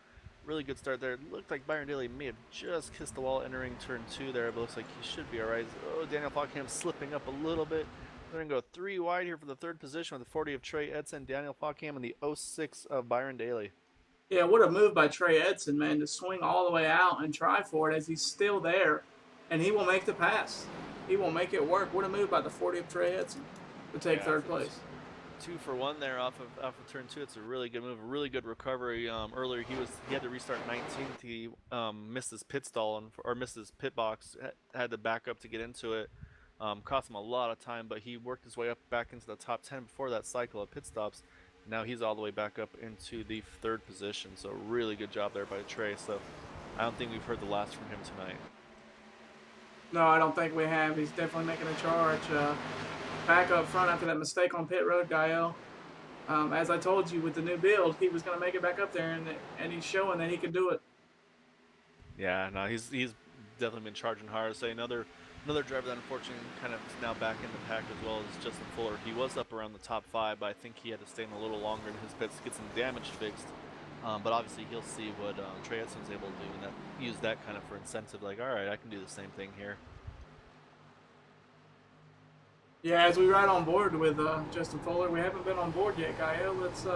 really good start there. It looked like Byron Daly may have just kissed the wall entering turn 2 there, but looks like he should be all right. Oh, Daniel Fockham slipping up a little bit. They're going to go 3 wide here for the third position with the 40 of Trey Edson, Daniel Fockham, and the 06 of Byron Daly. Yeah, what a move by Trey Edson, man, to swing all the way out and try for it as he's still there, and he will make the pass. He will make it work. What a move by the 40 of Trey Edson to take third place. 2 for 1 there off of turn 2. It's a really good move, a really good recovery. Earlier he had to restart 19th. He missed his pit stall or missed his pit box. Had to back up to get into it. Cost him a lot of time, but he worked his way up back into the top 10 before that cycle of pit stops. Now he's all the way back up into the third position. So really good job there by Trey. So I don't think we've heard the last from him tonight. No, I don't think we have. He's definitely making a charge. Back up front after that mistake on pit road, Gael. As I told you with the new build, he was going to make it back up there, and he's showing that he can do it. Yeah, no, he's definitely been charging hard. Say another driver that unfortunately kind of is now back in the pack as well is Justin Fuller. He was up around the top 5, but I think he had to stay in a little longer in his pits to get some damage fixed. But obviously he'll see what Trey Edson's able to do and use that kind of for incentive. Like, all right, I can do the same thing here. Yeah, as we ride on board with Justin Fuller, we haven't been on board yet, Gael. Let's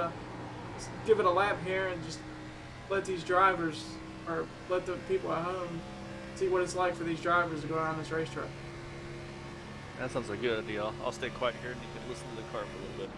give it a lap here and just let these drivers, or let the people at home, see what it's like for these drivers to go around this racetrack. That sounds like a good idea. I'll stay quiet here and you can listen to the car for a little bit.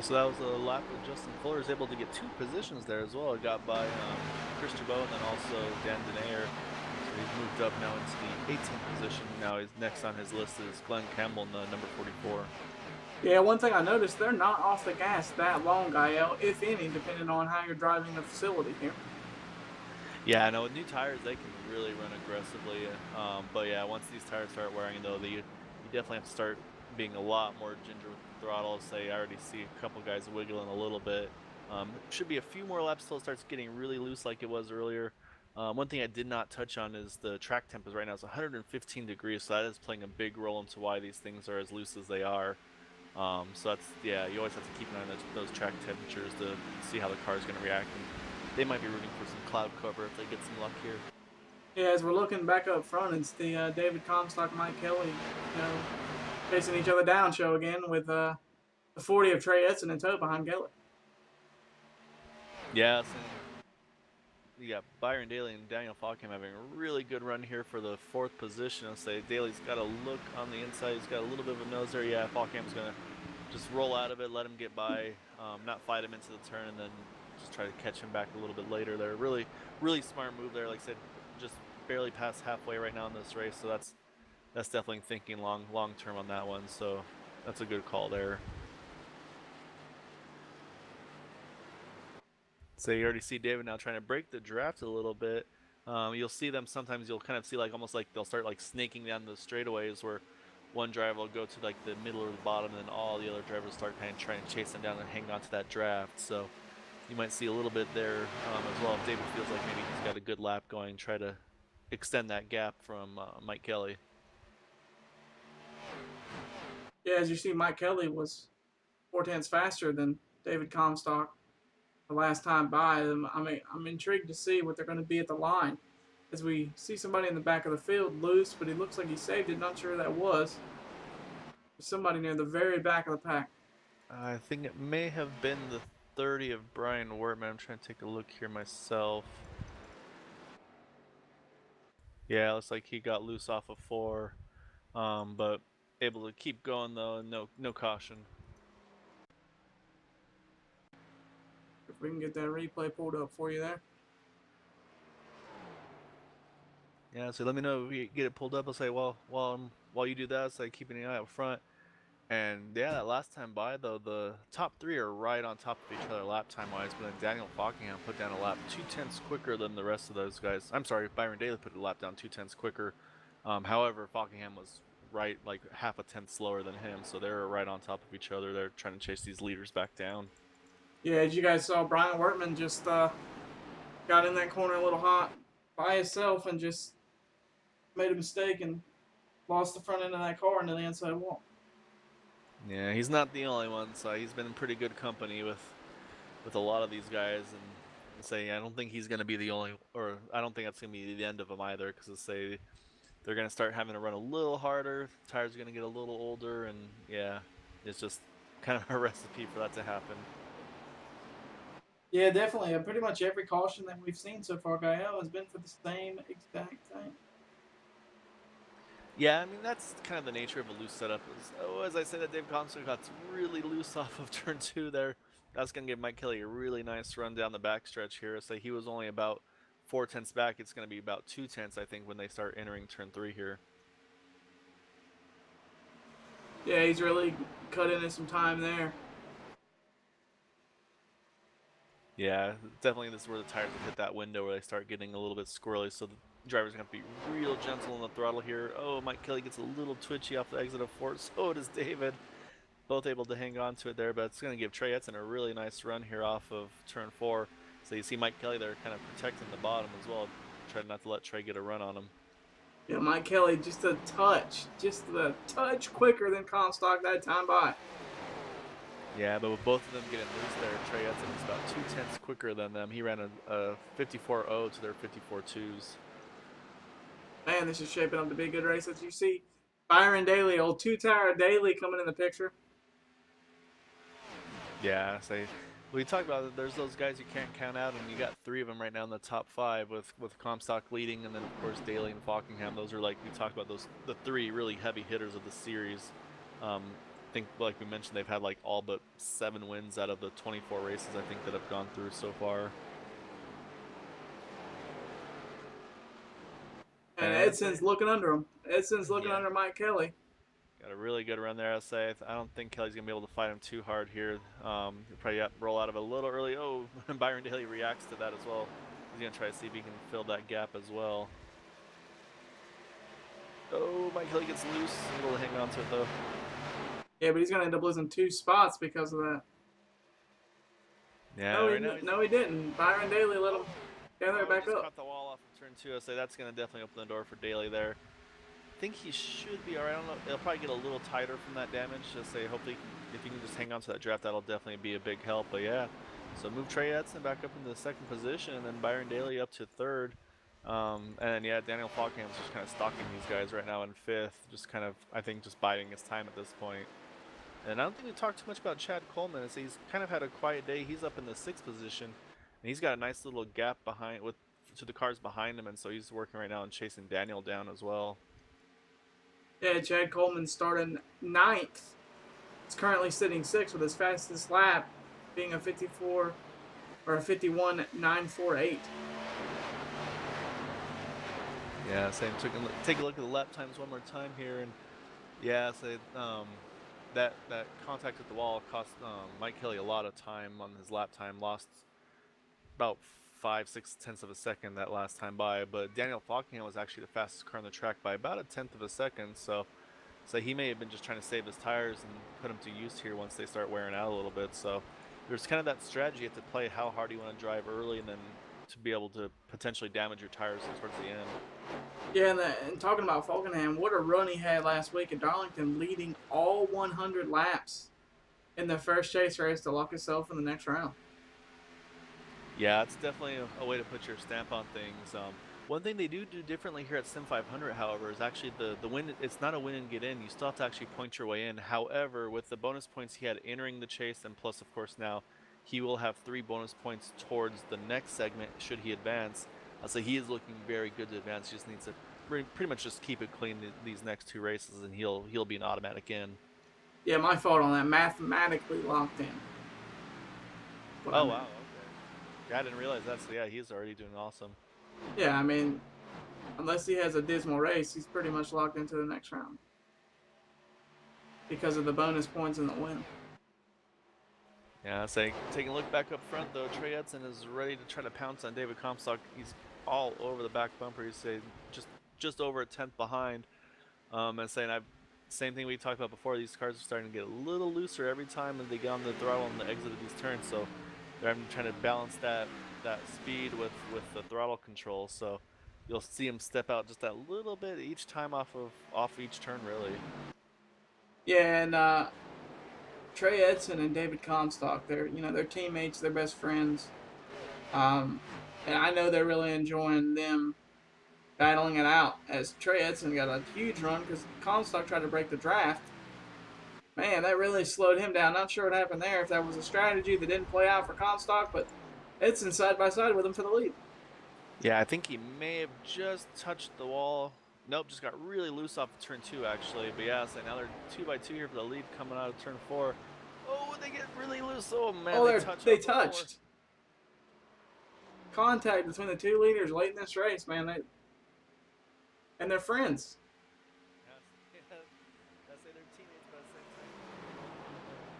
So that was a lap where Justin Fuller is able to get 2 positions there as well. It got by Chris Dubois and then also Dan Denayer. So he's moved up now into the 18th position. Now he's next on his list is Glenn Campbell in the number 44. Yeah, one thing I noticed, they're not off the gas that long, Gael, if any, depending on how you're driving the facility here. Yeah, I know with new tires they can really run aggressively. But yeah, once these tires start wearing though, you definitely have to start being a lot more ginger with the throttle. Say I already see a couple guys wiggling a little bit. Should be a few more laps till it starts getting really loose like it was earlier. One thing I did not touch on is the track temp is right now is 115 degrees, so that is playing a big role into why these things are as loose as they are. So that's, yeah, you always have to keep an eye on those track temperatures to see how the car is going to react. And they might be rooting for some cloud cover if they get some luck here. Yeah, as we're looking back up front, it's the David Comstock, Mike Kelly, chasing each other down show again with the 40 of Trey Edson in tow behind Kelly. Yeah, so you got Byron Daly and Daniel Falkham having a really good run here for the 4th position. I'll say Daly's got a look on the inside. He's got a little bit of a nose there. Yeah, Falkham's going to just roll out of it, let him get by, not fight him into the turn, and then just try to catch him back a little bit later there. Really, really smart move there. Like I said, just barely past halfway right now in this race, so that's definitely thinking long term on that one. So that's a good call there. So you already see David now trying to break the draft a little bit. You'll see them sometimes. You'll kind of see like almost like they'll start like snaking down the straightaways where one driver will go to like the middle or the bottom, and then all the other drivers start kind of trying to chase them down and hang on to that draft. So you might see a little bit there as well. If David feels like maybe he's got a good lap going, try to extend that gap from Mike Kelly. Yeah, as you see, Mike Kelly was 4/10 faster than David Comstock the last time by. I'm intrigued to see what they're going to be at the line. As we see somebody in the back of the field loose, but he looks like he saved it. Not sure who that was. Somebody near the very back of the pack. I think it may have been the 30 of Brian Wortman. I'm trying to take a look here myself. Yeah, it looks like he got loose off of 4, but able to keep going though, and no caution. If we can get that replay pulled up for you there. Yeah, so let me know if you get it pulled up. I'll say, while you do that, I'll say keeping an eye out front. And yeah, that last time by though, the top 3 are right on top of each other lap time wise, but then Daniel Falkham put down a lap 2/10 quicker than the rest of those guys. I'm sorry, Byron Daly put a lap down 2/10 quicker. However, Falkham was right like half a tenth slower than him, so they're right on top of each other. They're trying to chase these leaders back down. Yeah, as you guys saw, Brian Wortman just got in that corner a little hot by himself and just made a mistake and lost the front end of that car into the inside wall. Yeah, he's not the only one, so he's been in pretty good company with a lot of these guys, and say I don't think he's going to be the only, or I don't think that's going to be the end of him either, because say they're going to start having to run a little harder, tires are going to get a little older, and yeah, it's just kind of a recipe for that to happen. Yeah, definitely. Pretty much every caution that we've seen so far, Gael, has been for the same exact thing. Yeah, I mean, that's kind of the nature of a loose setup. As I said, that Dave Comstock got really loose off of turn 2 there. That's going to give Mike Kelly a really nice run down the backstretch here. So he was only about 4/10 back. It's going to be about 2/10, I think, when they start entering turn 3 here. Yeah, he's really cut into some time there. Yeah, definitely this is where the tires have hit that window where they start getting a little bit squirrely. So the driver's going to be real gentle on the throttle here. Oh, Mike Kelly gets a little twitchy off the exit of 4. So does David. Both able to hang on to it there, but it's going to give Trey Edson a really nice run here off of turn 4. So you see Mike Kelly there kind of protecting the bottom as well, trying not to let Trey get a run on him. Yeah, Mike Kelly just a touch quicker than Comstock that time by. Yeah, but with both of them getting loose there, Trey Edson is about 2/10 quicker than them. He ran a 54.0 to their 54.2s. Man, this is shaping up to be a good race. As you see, Byron Daly, old 2-tire Daly coming in the picture. Yeah, we talked about it. There's those guys you can't count out, and you got 3 of them right now in the top 5 with Comstock leading, and then of course Daly and Falkingham. Those are, like we talked about, the 3 really heavy hitters of the series. I think, like we mentioned, they've had like all but 7 wins out of the 24 races I think that have gone through so far. And Edson's looking under him. Edson's looking under Mike Kelly. Got a really good run there, I'll say. I don't think Kelly's going to be able to fight him too hard here. He'll probably roll out of it a little early. Oh, Byron Daly reacts to that as well. He's going to try to see if he can fill that gap as well. Oh, Mike Kelly gets loose. Able to hang on to it, though. Yeah, but he's going to end up losing 2 spots because of that. Yeah, No, right now he's he didn't. Byron Daly let him gather oh, back just up. caught the wall off of turn 2. I say that's going to definitely open the door for Daly there. I think he should be alright. I don't know. It'll probably get a little tighter from that damage. Just say, hopefully, if you can just hang on to that draft, that'll definitely be a big help. But yeah, so move Trey Edson back up into the 2nd position, and then Byron Daly up to 3rd. And yeah, Daniel Falkham's just kind of stalking these guys right now in 5th. Just kind of, I think, just biding his time at this point. And I don't think we talked too much about Chad Coleman, as he's kind of had a quiet day. He's up in the 6th position, and he's got a nice little gap behind to the cars behind him, and so he's working right now and chasing Daniel down as well. Yeah, Chad Coleman started 9th. He's currently sitting 6th with his fastest lap being a 54 or a 51.948. Yeah, same. Take a look at the lap times one more time here, and yeah, say that contact at the wall cost Mike Kelly a lot of time on his lap time. Lost about 5-6 tenths of a second that last time by, but Daniel Falkingham was actually the fastest car on the track by about a 1/10 of a second. So he may have been just trying to save his tires and put them to use here once they start wearing out a little bit. So there's kind of that strategy you have to play, how hard you want to drive early, and then to be able to potentially damage your tires towards the end. Yeah, and talking about Falkenham, what a run he had last week at Darlington, leading all 100 laps in the first chase race to lock himself in the next round. Yeah, it's definitely a way to put your stamp on things. One thing they do differently here at Sim500, however, is actually the win. It's not a win and get in. You still have to actually point your way in. However, with the bonus points he had entering the chase, and plus, of course, now he will have 3 bonus points towards the next segment should he advance. So he is looking very good to advance. He just needs to pretty much just keep it clean these next 2 races, and he'll be an automatic in. Yeah, my fault on that. Mathematically locked in. Oh, wow. Okay. Yeah, I didn't realize that. So yeah, he's already doing awesome. Yeah, I mean, unless he has a dismal race, he's pretty much locked into the next round because of the bonus points and the win. Yeah, taking a look back up front though, Trey Edson is ready to try to pounce on David Comstock. He's all over the back bumper. He's saying just over a 10th behind. And saying same thing we talked about before. These cars are starting to get a little looser every time that they get on the throttle on the exit of these turns. So they're trying to balance that speed with the throttle control. So you'll see him step out just that little bit each time off each turn, really. Yeah, and Trey Edson and David Comstock, they're teammates, they're best friends, and I know they're really enjoying them battling it out. As Trey Edson got a huge run because Comstock tried to break the draft. Man, that really slowed him down. Not sure what happened there, if that was a strategy that didn't play out for Comstock, but Edson side by side with him for the lead. Yeah, I think he may have just touched the wall. Nope, just got really loose off of turn 2 actually. But yeah, so now they're 2x2 here for the lead coming out of turn 4. Oh, they get really loose. Oh man, Oh, they touched. touched. Contact between the 2 leaders late in this race, man. And they're friends. That's they're teammates, but at the same time,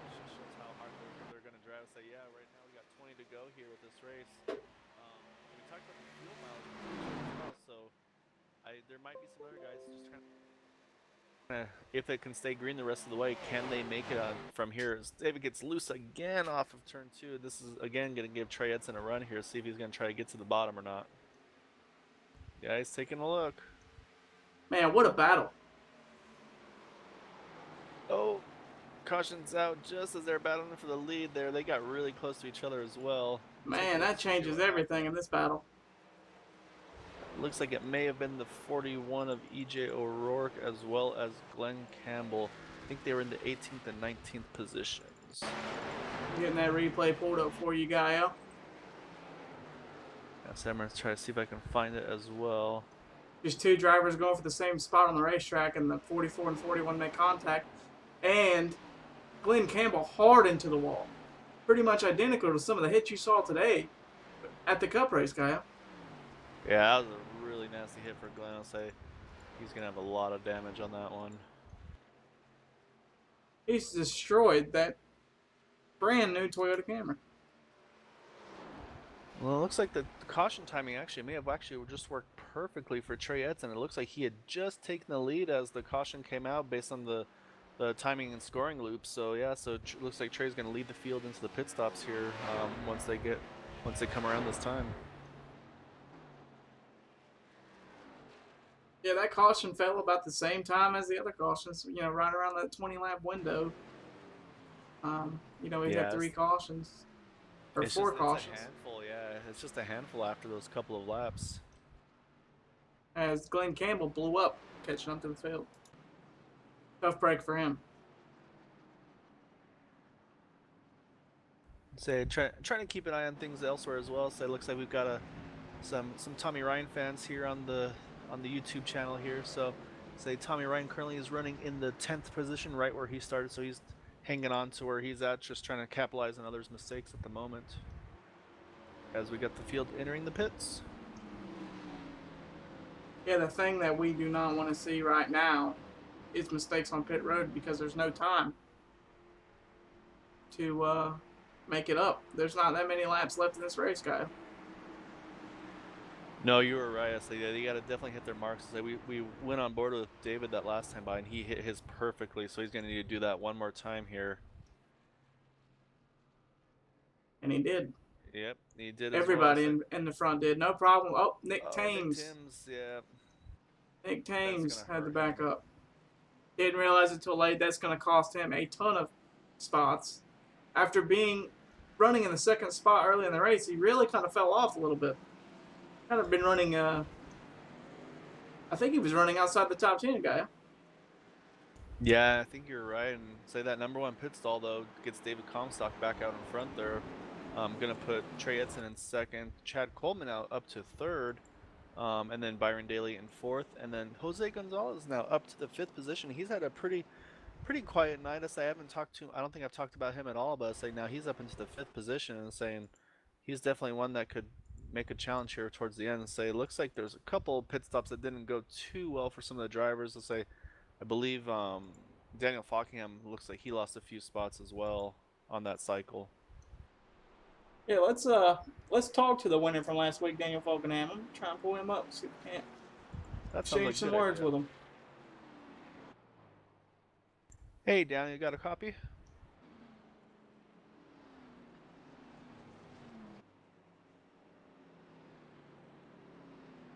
it just shows how hard they're going to drive. So yeah, right now we got 20 to go here with this race. We talked about the fuel mileage as well, so there might be some other guys just trying to, if it can stay green the rest of the way, can they make it from here? As David gets loose again off of turn 2. This is again going to give Trey Edson a run here, see if he's going to try to get to the bottom or not. Yeah, he's taking a look. Man, what a battle. Oh, caution's out just as they're battling for the lead there. They got really close to each other as well. Man, that changes everything in this battle. Looks like it may have been the 41 of E.J. O'Rourke as well as Glenn Campbell. I think they were in the 18th and 19th positions. Getting that replay pulled up for you, Gaio. Yeah, so I'm going to try to see if I can find it as well. Just 2 drivers going for the same spot on the racetrack, and the 44 and 41 make contact. And Glenn Campbell hard into the wall. Pretty much identical to some of the hits you saw today at the Cup race, Gaio. Yeah, that was a really nasty hit for Glenn. I'll say he's going to have a lot of damage on that one. He's destroyed that brand new Toyota Camry. Well, it looks like the caution timing may have just worked perfectly for Trey Edson. It looks like he had just taken the lead as the caution came out based on the the timing and scoring loops. So yeah, so looks like Trey's going to lead the field into the pit stops here once they come around this time. Yeah, that caution fell about the same time as the other cautions, right around that 20-lap window. We had 3 cautions, or 4 cautions. It's a handful, yeah. It's just a handful after those couple of laps. As Glenn Campbell blew up, catching up to the field. Tough break for him. Say trying to keep an eye on things elsewhere as well. So it looks like we've got some Tommy Ryan fans here on the YouTube channel here. So say Tommy Ryan currently is running in the 10th position, right where he started. So he's hanging on to where he's at, just trying to capitalize on others' mistakes at the moment. As we got the field entering the pits. Yeah, the thing that we do not want to see right now is mistakes on pit road, because there's no time to make it up. There's not that many laps left in this race, guy. No, you were right. So yeah, you got to definitely hit their marks. So we went on board with David that last time by, and he hit his perfectly. So he's going to need to do that one more time here. And he did. Yep, he did. Everybody in the front did. No problem. Oh, Nick Thames. Thames, yeah. Nick Thames had the backup. Didn't realize it till late. That's going to cost him a ton of spots. After running in the 2nd spot early in the race, he really kind of fell off a little bit. Kind of been running, I think he was running outside the top 10, guy. Yeah, I think you're right. And say that number 1 pit stall, though, gets David Comstock back out in front there. Going to put Trey Edson in 2nd, Chad Coleman out up to 3rd, and then Byron Daly in 4th, and then Jose Gonzalez now up to the 5th position. He's had a pretty quiet night. I don't think I've talked about him at all, but I say now he's up into the 5th position, and saying he's definitely one that could make a challenge here towards the end. And say it looks like there's a couple pit stops that didn't go too well for some of the drivers. Let's say I believe Daniel Fockingham looks like he lost a few spots as well on that cycle. Yeah, let's talk to the winner from last week, Daniel Fockingham. I'm trying to pull him up, see if we can't exchange some words with him. Hey, Daniel, you got a copy?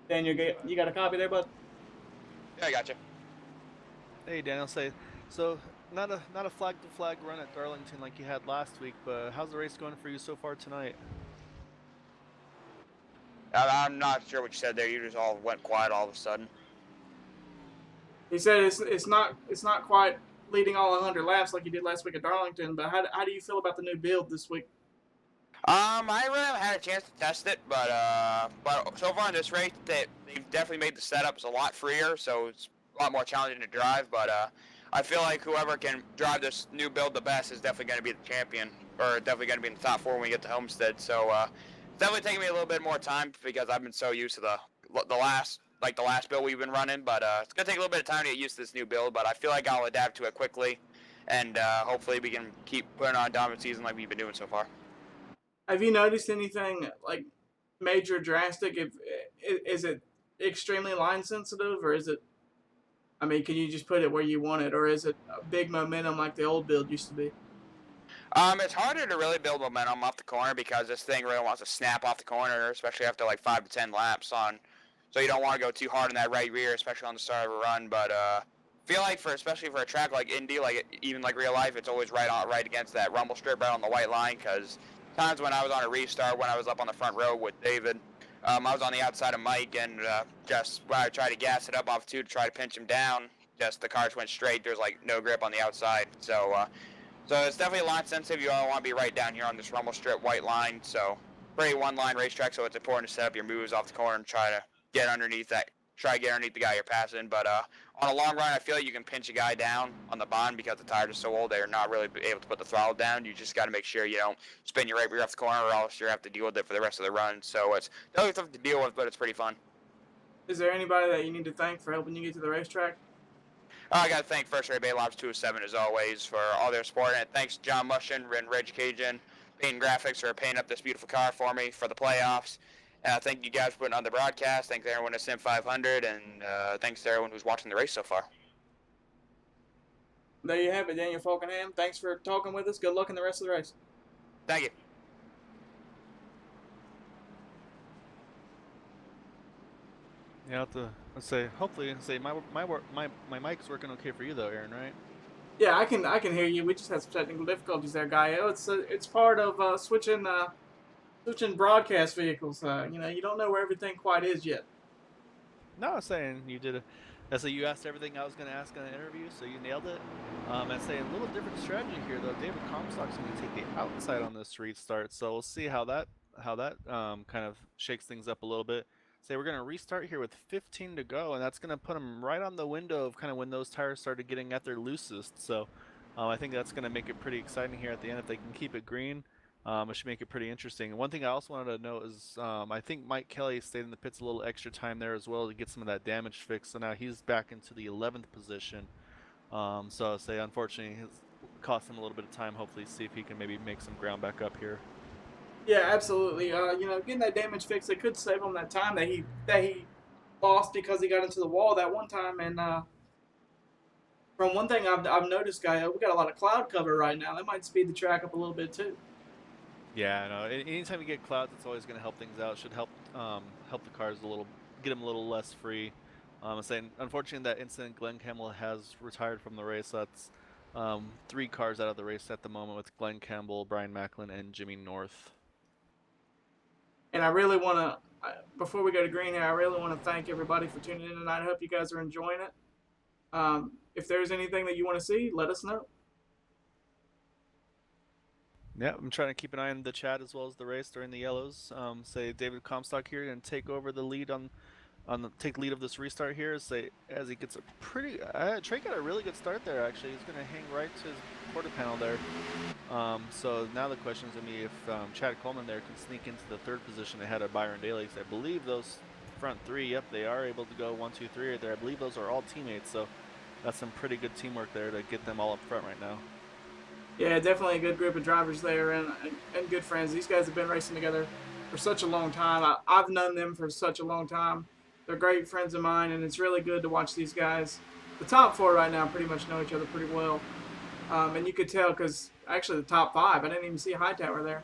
Daniel, you got a copy there, bud? Yeah, I got you. Hey, Daniel, so not a flag to flag run at Darlington like you had last week, but how's the race going for you so far tonight? I'm not sure what you said there. You just all went quiet all of a sudden. He said it's not quite leading all 100 laps like you did last week at Darlington, but how do you feel about the new build this week? I really haven't had a chance to test it, but so far in this race, they've definitely made the setups a lot freer, so it's a lot more challenging to drive. But I feel like whoever can drive this new build the best is definitely going to be the champion, or definitely going to be in the top 4 when we get to Homestead. So it's definitely taking me a little bit more time because I've been so used to the last build we've been running. But it's going to take a little bit of time to get used to this new build. But I feel like I'll adapt to it quickly, and hopefully we can keep putting on a dominant season like we've been doing so far. Have you noticed anything like major drastic? Is it extremely line sensitive, or is it? I mean, can you just put it where you want it, or is it a big momentum like the old build used to be? It's harder to really build momentum off the corner because this thing really wants to snap off the corner, especially after like 5 to 10 laps on. So you don't want to go too hard in that right rear, especially on the start of a run. But feel like especially for a track like Indy, even like real life, it's always right against that rumble strip, right on the white line. Because times when I was on a restart, when I was up on the front row with David, I was on the outside of Mike, and just when I tried to gas it up off 2 to try to pinch him down, just the cars went straight. There's like no grip on the outside. So it's definitely line sensitive. You all want to be right down here on this rumble strip white line. So pretty one-line racetrack, so it's important to set up your moves off the corner and try to get underneath the guy you're passing. But on a long run, I feel like you can pinch a guy down on the bond because the tires are so old. They're not really able to put the throttle down. You just got to make sure you don't spin your right rear off the corner, or else you have to deal with it for the rest of the run. So it's definitely tough to deal with, but it's pretty fun. Is there anybody that you need to thank for helping you get to the racetrack? I got to thank First Rate Bay Lobs 207 as always for all their support, and thanks John Mushin and Reg Cajun, Paint Graphics, for painting up this beautiful car for me for the playoffs. Thank you guys for putting on the broadcast. Thanks everyone at Sim500, and thanks to everyone who's watching the race so far. There you have it, Daniel Falkenham. Thanks for talking with us. Good luck in the rest of the race. Thank you. Yeah, let's say hopefully say my mic's working okay for you though, Aaron, right? Yeah, I can hear you. We just had some technical difficulties there, Gaio. It's part of switching broadcast vehicles. You don't know where everything quite is yet. No, I was saying you did I say you asked everything I was going to ask in the interview, so you nailed it. And say a little different strategy here though. David Comstock's going to take the outside on this restart, so we'll see how that kind of shakes things up a little bit. Say we're going to restart here with 15 to go, and that's going to put him right on the window of kind of when those tires started getting at their loosest. So I think that's going to make it pretty exciting here at the end if they can keep it green. It should make it pretty interesting. And one thing I also wanted to note is I think Mike Kelly stayed in the pits a little extra time there as well to get some of that damage fixed. So now he's back into the 11th position. So I'll say, unfortunately, it's cost him a little bit of time. Hopefully, see if he can maybe make some ground back up here. Yeah, absolutely. Getting that damage fixed, it could save him that time that he lost because he got into the wall that one time. And from one thing I've noticed, Gaio, we got a lot of cloud cover right now. That might speed the track up a little bit too. Yeah, no. Anytime you get clouds, it's always going to help things out. It should help help the cars a little, get them a little less free. I'm saying, unfortunately, that incident, Glenn Campbell has retired from the race. That's 3 cars out of the race at the moment with Glenn Campbell, Brian Macklin, and Jimmy North. And I really want to, before we go to green here, I really want to thank everybody for tuning in tonight. I hope you guys are enjoying it. If there's anything that you want to see, let us know. Yeah, I'm trying to keep an eye on the chat as well as the race during the yellows. Say David Comstock here and take over the lead take lead of this restart here. Say as he gets a pretty Trey got a really good start there actually. He's going to hang right to his quarter panel there. So now the question is going to be if Chad Coleman there can sneak into the 3rd position ahead of Byron Daly. I believe those front 3, yep, they are able to go 1, 2, 3 right there. I believe those are all teammates. So that's some pretty good teamwork there to get them all up front right now. Yeah, definitely a good group of drivers there and good friends. These guys have been racing together for such a long time. I've known them for such a long time. They're great friends of mine, and it's really good to watch these guys. The top 4 right now pretty much know each other pretty well. And you could tell because actually the top 5, I didn't even see Hightower there.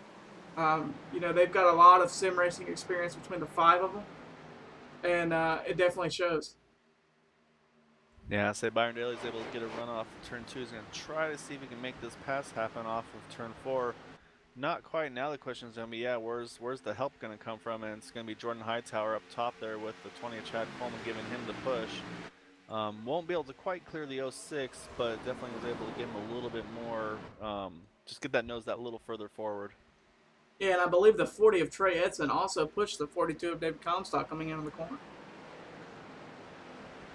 They've got a lot of sim racing experience between the 5 of them, and it definitely shows. Yeah, say Byron Daly's able to get a run off of turn 2. He's going to try to see if he can make this pass happen off of turn 4. Not quite. Now the question is going to be, where's the help going to come from? And it's going to be Jordan Hightower up top there with the 20 of Chad Coleman giving him the push. Won't be able to quite clear the 06, but definitely was able to give him a little bit more, just get that nose that little further forward. Yeah, and I believe the 40 of Trey Edson also pushed the 42 of David Comstock coming into the corner.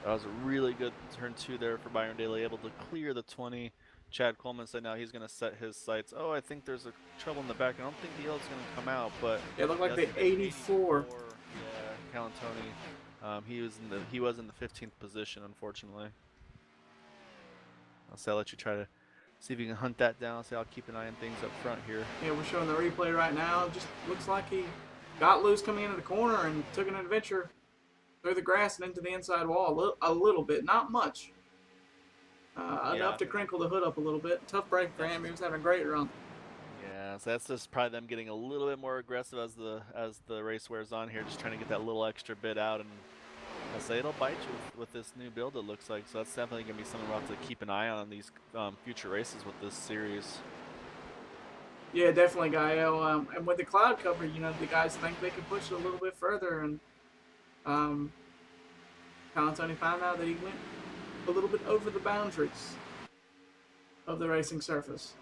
That was a really good turn 2 there for Byron Daly, able to clear the 20. Chad Coleman said now he's going to set his sights. Oh, I think there's a trouble in the back. I don't think the yellow's going to come out, but it looked like the 84. Yeah, Calantoni. He was in the 15th position, unfortunately. I'll let you try to see if you can hunt that down. I'll keep an eye on things up front here. Yeah, we're showing the replay right now. It just looks like he got loose coming into the corner and took an adventure through the grass and into the inside wall a little bit, not much. Enough to crinkle the hood up a little bit. Tough break for him. He was having a great run. Yeah, so that's just probably them getting a little bit more aggressive as the race wears on here, just trying to get that little extra bit out. And I'll say it'll bite you with this new build, it looks like. So that's definitely going to be something we'll have to keep an eye on these future races with this series. Yeah, definitely, Gaio. And with the cloud cover, the guys think they can push it a little bit further. And Calantoni found out that he went a little bit over the boundaries of the racing surface.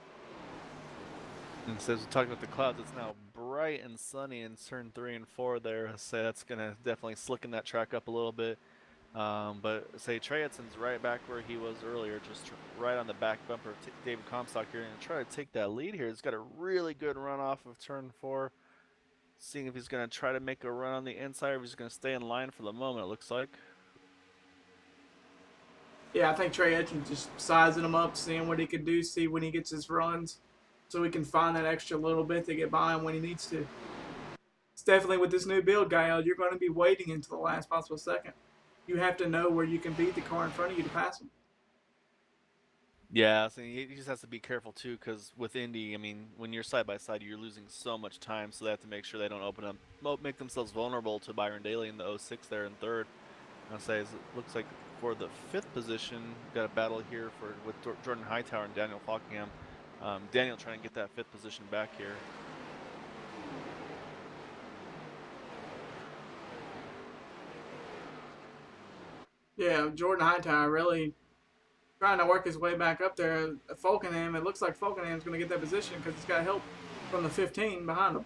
And so as we talk about the clouds, it's now bright and sunny in turn 3 and 4 there. So that's going to definitely slicken that track up a little bit. But say Trey Edson's right back where he was earlier, just right on the back bumper of David Comstock here, and try to take that lead here. He's got a really good run off of turn 4. Seeing if he's going to try to make a run on the inside or if he's going to stay in line for the moment, it looks like. Yeah, I think Trey Edson just sizing him up, seeing what he can do, see when he gets his runs, so he can find that extra little bit to get by him when he needs to. It's definitely with this new build, Gael, you're going to be waiting until the last possible second. You have to know where you can beat the car in front of you to pass him. Yeah, so he just has to be careful too, because with Indy, I mean, when you're side by side, you're losing so much time, so they have to make sure they don't open up, make themselves vulnerable to Byron Daly in the 06 there in third. I'll say it looks like for the fifth position, got a battle here with Jordan Hightower and Daniel Falkingham. Daniel trying to get that fifth position back here. Yeah, Jordan Hightower really trying to work his way back up there. Falkenham, it looks like Falkenham's going to get that position because he's got help from the 15 behind him.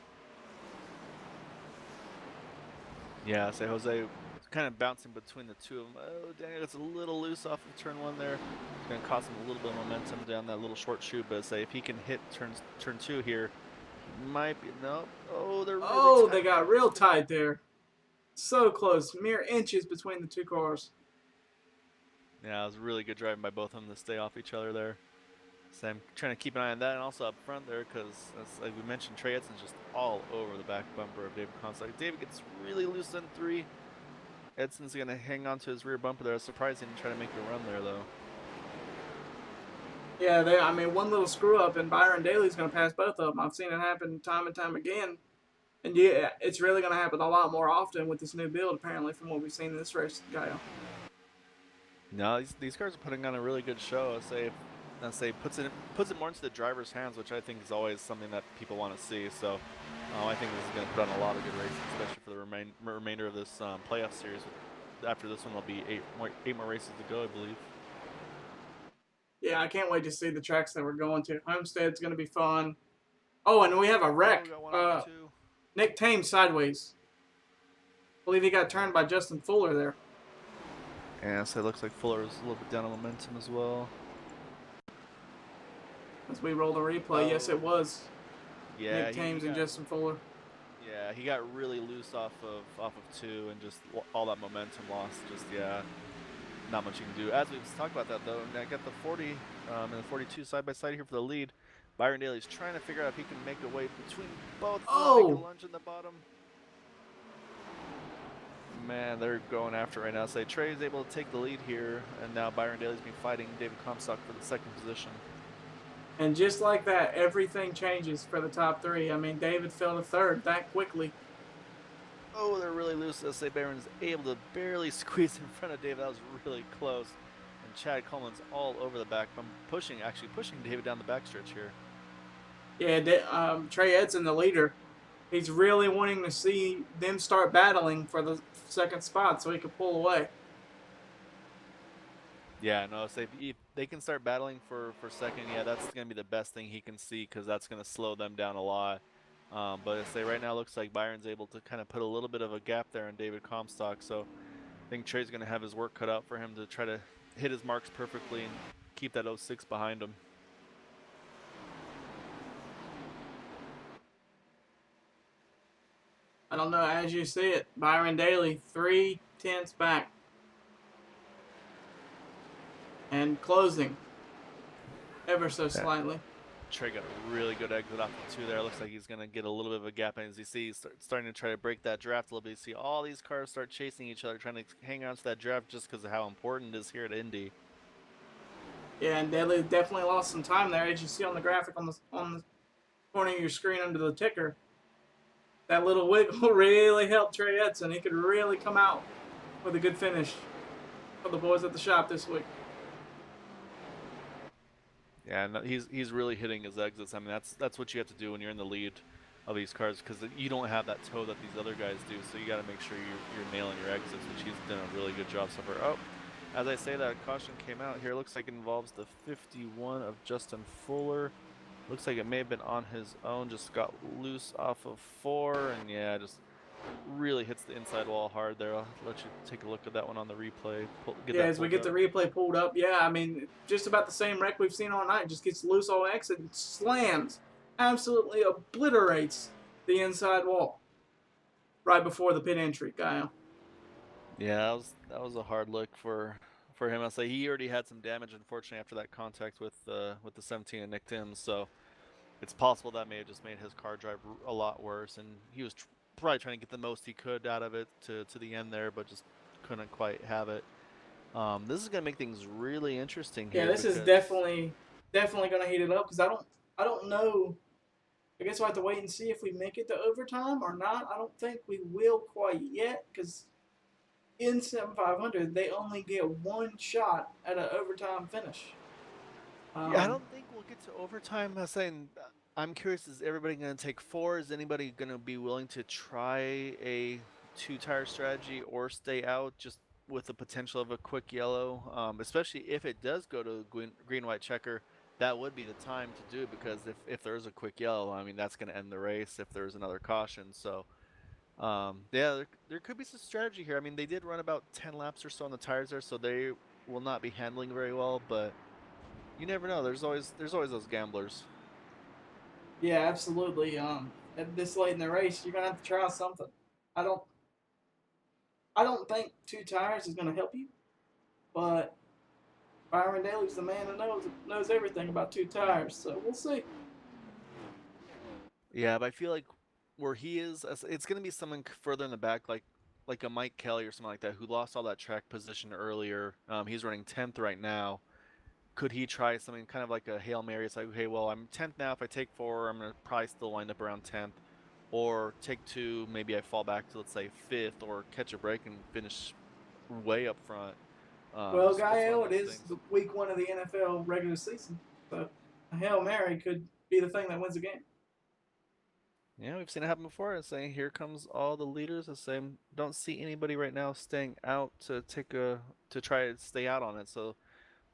Yeah, so Jose kind of bouncing between the two of them. Oh, Daniel gets a little loose off of turn one there. It's going to cost him a little bit of momentum down that little short chute, but say if he can hit turn two here, might be, no. Oh, they're really Oh, tight. they got real tight there. So close, mere inches between the two cars. Yeah, it was really good driving by both of them to stay off each other there. So I'm trying to keep an eye on that, and also up front there, because like we mentioned, Trey Edson's just all over the back bumper of David Comstock. David gets really loose in three. Edson's going to hang on to his rear bumper there. I was surprised he didn't try to make a run there, though. Yeah, I mean, one little screw up and Byron Daly's going to pass both of them. I've seen it happen time and time again. And yeah, it's really going to happen a lot more often with this new build, apparently, from what we've seen in this race, Gaio. No, these cars are putting on a really good show. I say puts it more into the driver's hands, which I think is always something that people want to see. So I think this is going to put on a lot of good racing, especially for the remainder of this playoff series. After this one, there'll be eight more races to go, I believe. Yeah, I can't wait to see the tracks that we're going to. Homestead's going to be fun. Oh, and we have a wreck. Nick Tame sideways. I believe he got turned by Justin Fuller there. Yeah, so it looks like Fuller is a little bit down on momentum as well. As we roll the replay, yes, it was. Yeah, Nick Thames and Justin Fuller. Yeah, he got really loose off of two, and just all that momentum lost. Just not much you can do. As we've talked about that though, and I got the 40 and the 42 side by side here for the lead. Byron Daly's trying to figure out if he can make a way between both. Oh! Make a lunge in the bottom. Man, they're going after it right now. So Trey's able to take the lead here, and now Byron Daly's been fighting David Comstock for the second position. And just like that, everything changes for the top three. I mean, David fell to third that quickly. Oh, they're really loose. Let's say Byron's able to barely squeeze in front of David. That was really close. And Chad Coleman's all over the back. I'm pushing David down the backstretch here. Yeah, Trey Edson, the leader, he's really wanting to see them start battling for the second spot so he can pull away. Yeah, no, so if they can start battling for second, yeah, that's going to be the best thing he can see, because that's going to slow them down a lot. But I say right now, it looks like Byron's able to kind of put a little bit of a gap there in David Comstock. So I think Trey's going to have his work cut out for him to try to hit his marks perfectly and keep that 06 behind him. I don't know, as you see it, Byron Daly, 3/10 back. And closing ever so slightly. Trey got a really good exit off the two there. Looks like he's going to get a little bit of a gap. And as you see, he's starting to try to break that draft a little bit. You see all these cars start chasing each other, trying to hang on to that draft just because of how important it is here at Indy. Yeah, and Daly definitely lost some time there, as you see on the graphic on the corner of your screen under the ticker. That little wiggle really helped Trey Edson. He could really come out with a good finish for the boys at the shop this week. Yeah, no, he's really hitting his exits. I mean, that's what you have to do when you're in the lead of these cars, because you don't have that toe that these other guys do. So you got to make sure you're nailing your exits, which he's done a really good job so far. Oh, as I say that, caution came out here. Looks like it involves the 51 of Justin Fuller. Looks like it may have been on his own. Just got loose off of 4, and yeah, just really hits the inside wall hard there. I'll let you take a look at that one on the replay. As we get the replay pulled up, yeah, I mean, just about the same wreck we've seen all night. Just gets loose on exit and slams, absolutely obliterates the inside wall right before the pit entry, Kyle. Yeah, that was a hard look for him. I'll say he already had some damage, unfortunately, after that contact with the 17 and nicked him. So it's possible that may have just made his car drive a lot worse, and he was probably trying to get the most he could out of it to the end there, but just couldn't quite have it. This is gonna make things really interesting Yeah, here. this is definitely going to heat it up because I don't know. I guess we'll have to wait and see if we make it to overtime or not. I don't think we will quite yet because in 7500 they only get one shot at an overtime finish. Yeah, I don't think we'll get to overtime. I'm saying, I'm curious, is everybody going to take four? Is anybody going to be willing to try a two-tire strategy or stay out just with the potential of a quick yellow? Especially if it does go to green-white checker, that would be the time to do it because if there's a quick yellow, I mean, that's going to end the race if there's another caution. So, yeah, there could be some strategy here. I mean, they did run about 10 laps or so on the tires there, so they will not be handling very well, but you never know. There's always those gamblers. Yeah, absolutely. At this late in the race, you're gonna have to try something. I don't I don't think two tires is gonna help you, but Byron Daly's the man who knows everything about two tires, so we'll see. Yeah, but I feel like where he is, it's gonna be someone further in the back, like a Mike Kelly or something like that, who lost all that track position earlier. He's running 10th right now. Could he try something kind of like a Hail Mary? It's like, hey, well, I'm 10th now. If I take four, I'm gonna probably still wind up around 10th. Or take two, maybe I fall back to let's say 5th, or catch a break and finish way up front. Well, It's one of Gael, it those is things. the week one of the NFL regular season, so a Hail Mary could be the thing that wins the game. Yeah, we've seen it happen before. It's saying here comes all the leaders. It's saying don't see anybody right now staying out to try to stay out on it. So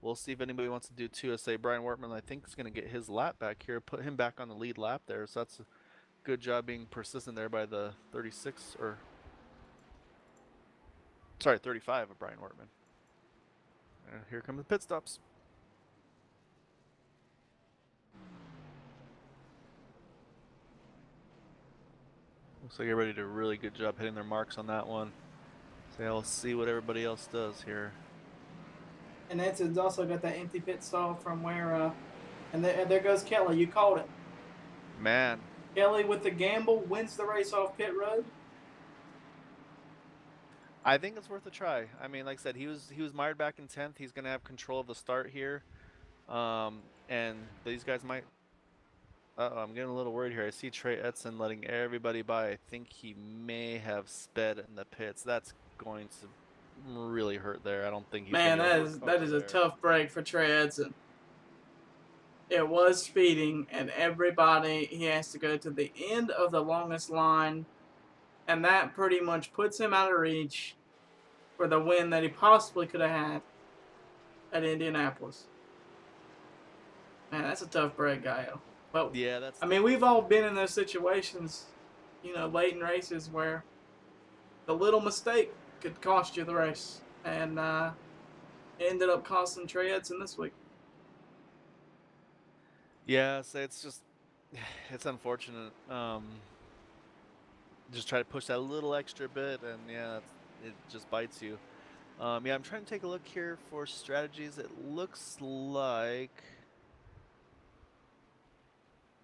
we'll see if anybody wants to do two. I say Brian Wortman, I think, is going to get his lap back here, put him back on the lead lap there. So that's a good job being persistent there by the 36 or sorry 35 of Brian Wortman. And here come the pit stops. Looks like everybody did a really good job hitting their marks on that one. So yeah, we'll see what everybody else does here. And Edson's also got that empty pit stall from where, and there goes Kelly. You called it. Man, Kelly with the gamble wins the race off pit road. I think it's worth a try. I mean, like I said, he was mired back in 10th. He's gonna have control of the start here, and these guys might. I'm getting a little worried here. I see Trey Edson letting everybody by. I think he may have sped in the pits. That's going to really hurt there. I don't think he's Man, gonna be able to that recover is a there. tough break for Trey Edson. It was speeding, and everybody he has to go to the end of the longest line, and that pretty much puts him out of reach for the win that he possibly could have had at Indianapolis. Man, that's a tough break, Gaio. But Yeah, that's. I mean, we've all been in those situations, late in races where the little mistake could cost you the race, and ended up costing Trey Edson this week. Yeah, so it's just, it's unfortunate. Just try to push that little extra bit, and yeah, it just bites you. Yeah, I'm trying to take a look here for strategies. It looks like,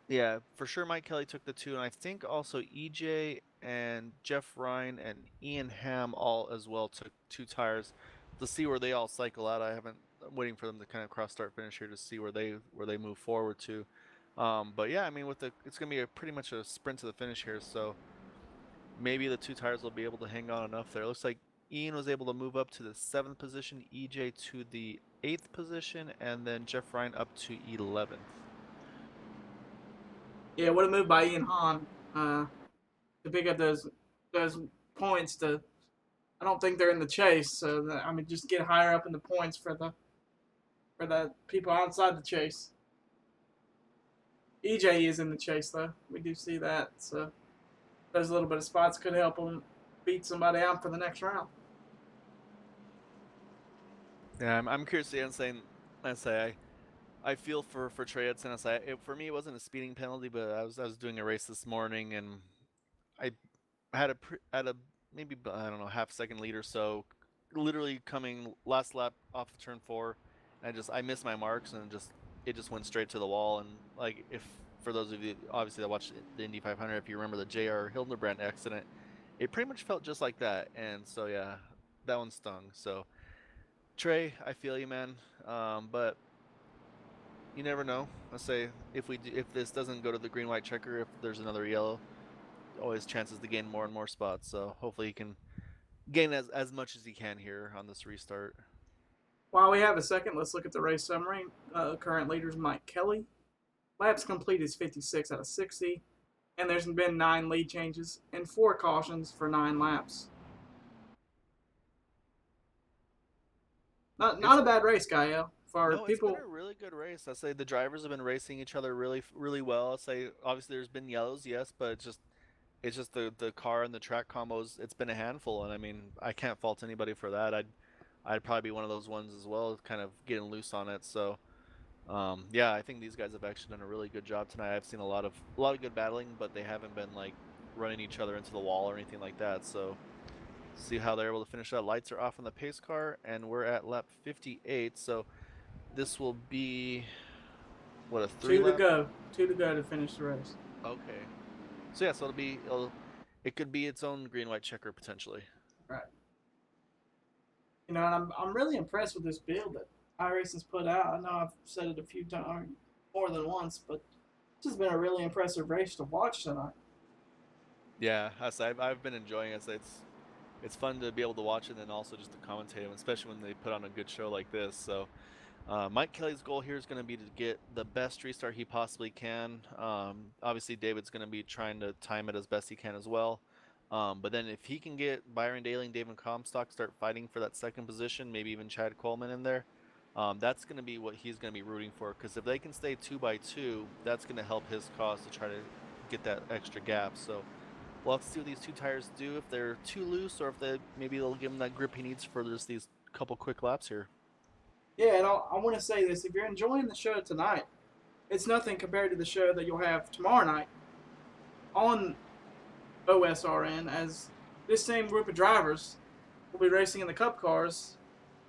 yeah, for sure Mike Kelly took the two, and I think also EJ and Jeff Ryan and Ian Ham all as well took two tires to see where they all cycle out. I'm waiting for them to kind of cross start finish here to see where they move forward to. But yeah, I mean, it's gonna be pretty much a sprint to the finish here, so maybe the two tires will be able to hang on enough there. It looks like Ian was able to move up to the 7th position, EJ to the 8th position, and then Jeff Ryan up to 11th. Yeah, what a move by Ian Hahn to pick up those points. I don't think they're in the chase, so just get higher up in the points for the people outside the chase. EJ is in the chase though. We do see that, so those little bit of spots could help him beat somebody out for the next round. Yeah, I'm curious to see. I say I feel for Trey Edson. For me, it wasn't a speeding penalty, but I was doing a race this morning, and I had a maybe, I don't know, half-second lead or so, literally coming last lap off of turn 4. And I missed my marks, and it just went straight to the wall. And like, if for those of you obviously that watched the Indy 500, if you remember the J.R. Hildebrand accident, it pretty much felt just like that. And so yeah, that one stung. So Trey, I feel you, man. But you never know. Let's say if this doesn't go to the green white checker, if there's another yellow, always chances to gain more and more spots. So hopefully he can gain as much as he can here on this restart. While we have a second, let's look at the race summary. Current leaders Mike Kelly. Laps complete is 56 out of 60. And there's been 9 lead changes and 4 cautions for 9 laps. Not a bad race, Gael. For No, it's people, been a really good race. I say the drivers have been racing each other really well. I say obviously there's been yellows, yes, but it's just the car and the track combos. It's been a handful, and I mean I can't fault anybody for that. I'd probably be one of those ones as well, kind of getting loose on it. So yeah, I think these guys have actually done a really good job tonight. I've seen a lot of good battling, but they haven't been like running each other into the wall or anything like that. So see how they're able to finish that. Lights are off on the pace car, and we're at lap 58. So this will be what, a 3 2 to lap? go. 2 to go to finish the race. Okay. So yeah, so it could be its own green white checker potentially. Right. You know, and I'm really impressed with this build that iRacing's put out. I know I've said it a few times, more than once, but this has been a really impressive race to watch tonight. Yeah, I've been enjoying it. It's fun to be able to watch it and then also just to commentate them, especially when they put on a good show like this. So Mike Kelly's goal here is going to be to get the best restart he possibly can. Obviously, David's going to be trying to time it as best he can as well. But then if he can get Byron Daly and David Comstock start fighting for that second position, maybe even Chad Coleman in there, that's going to be what he's going to be rooting for. Because if they can stay 2x2, that's going to help his cause to try to get that extra gap. So we'll have to see what these two tires do, if they're too loose or if maybe they'll give him that grip he needs for just these couple quick laps here. Yeah, and I want to say this. If you're enjoying the show tonight, it's nothing compared to the show that you'll have tomorrow night on OSRN, as this same group of drivers will be racing in the Cup cars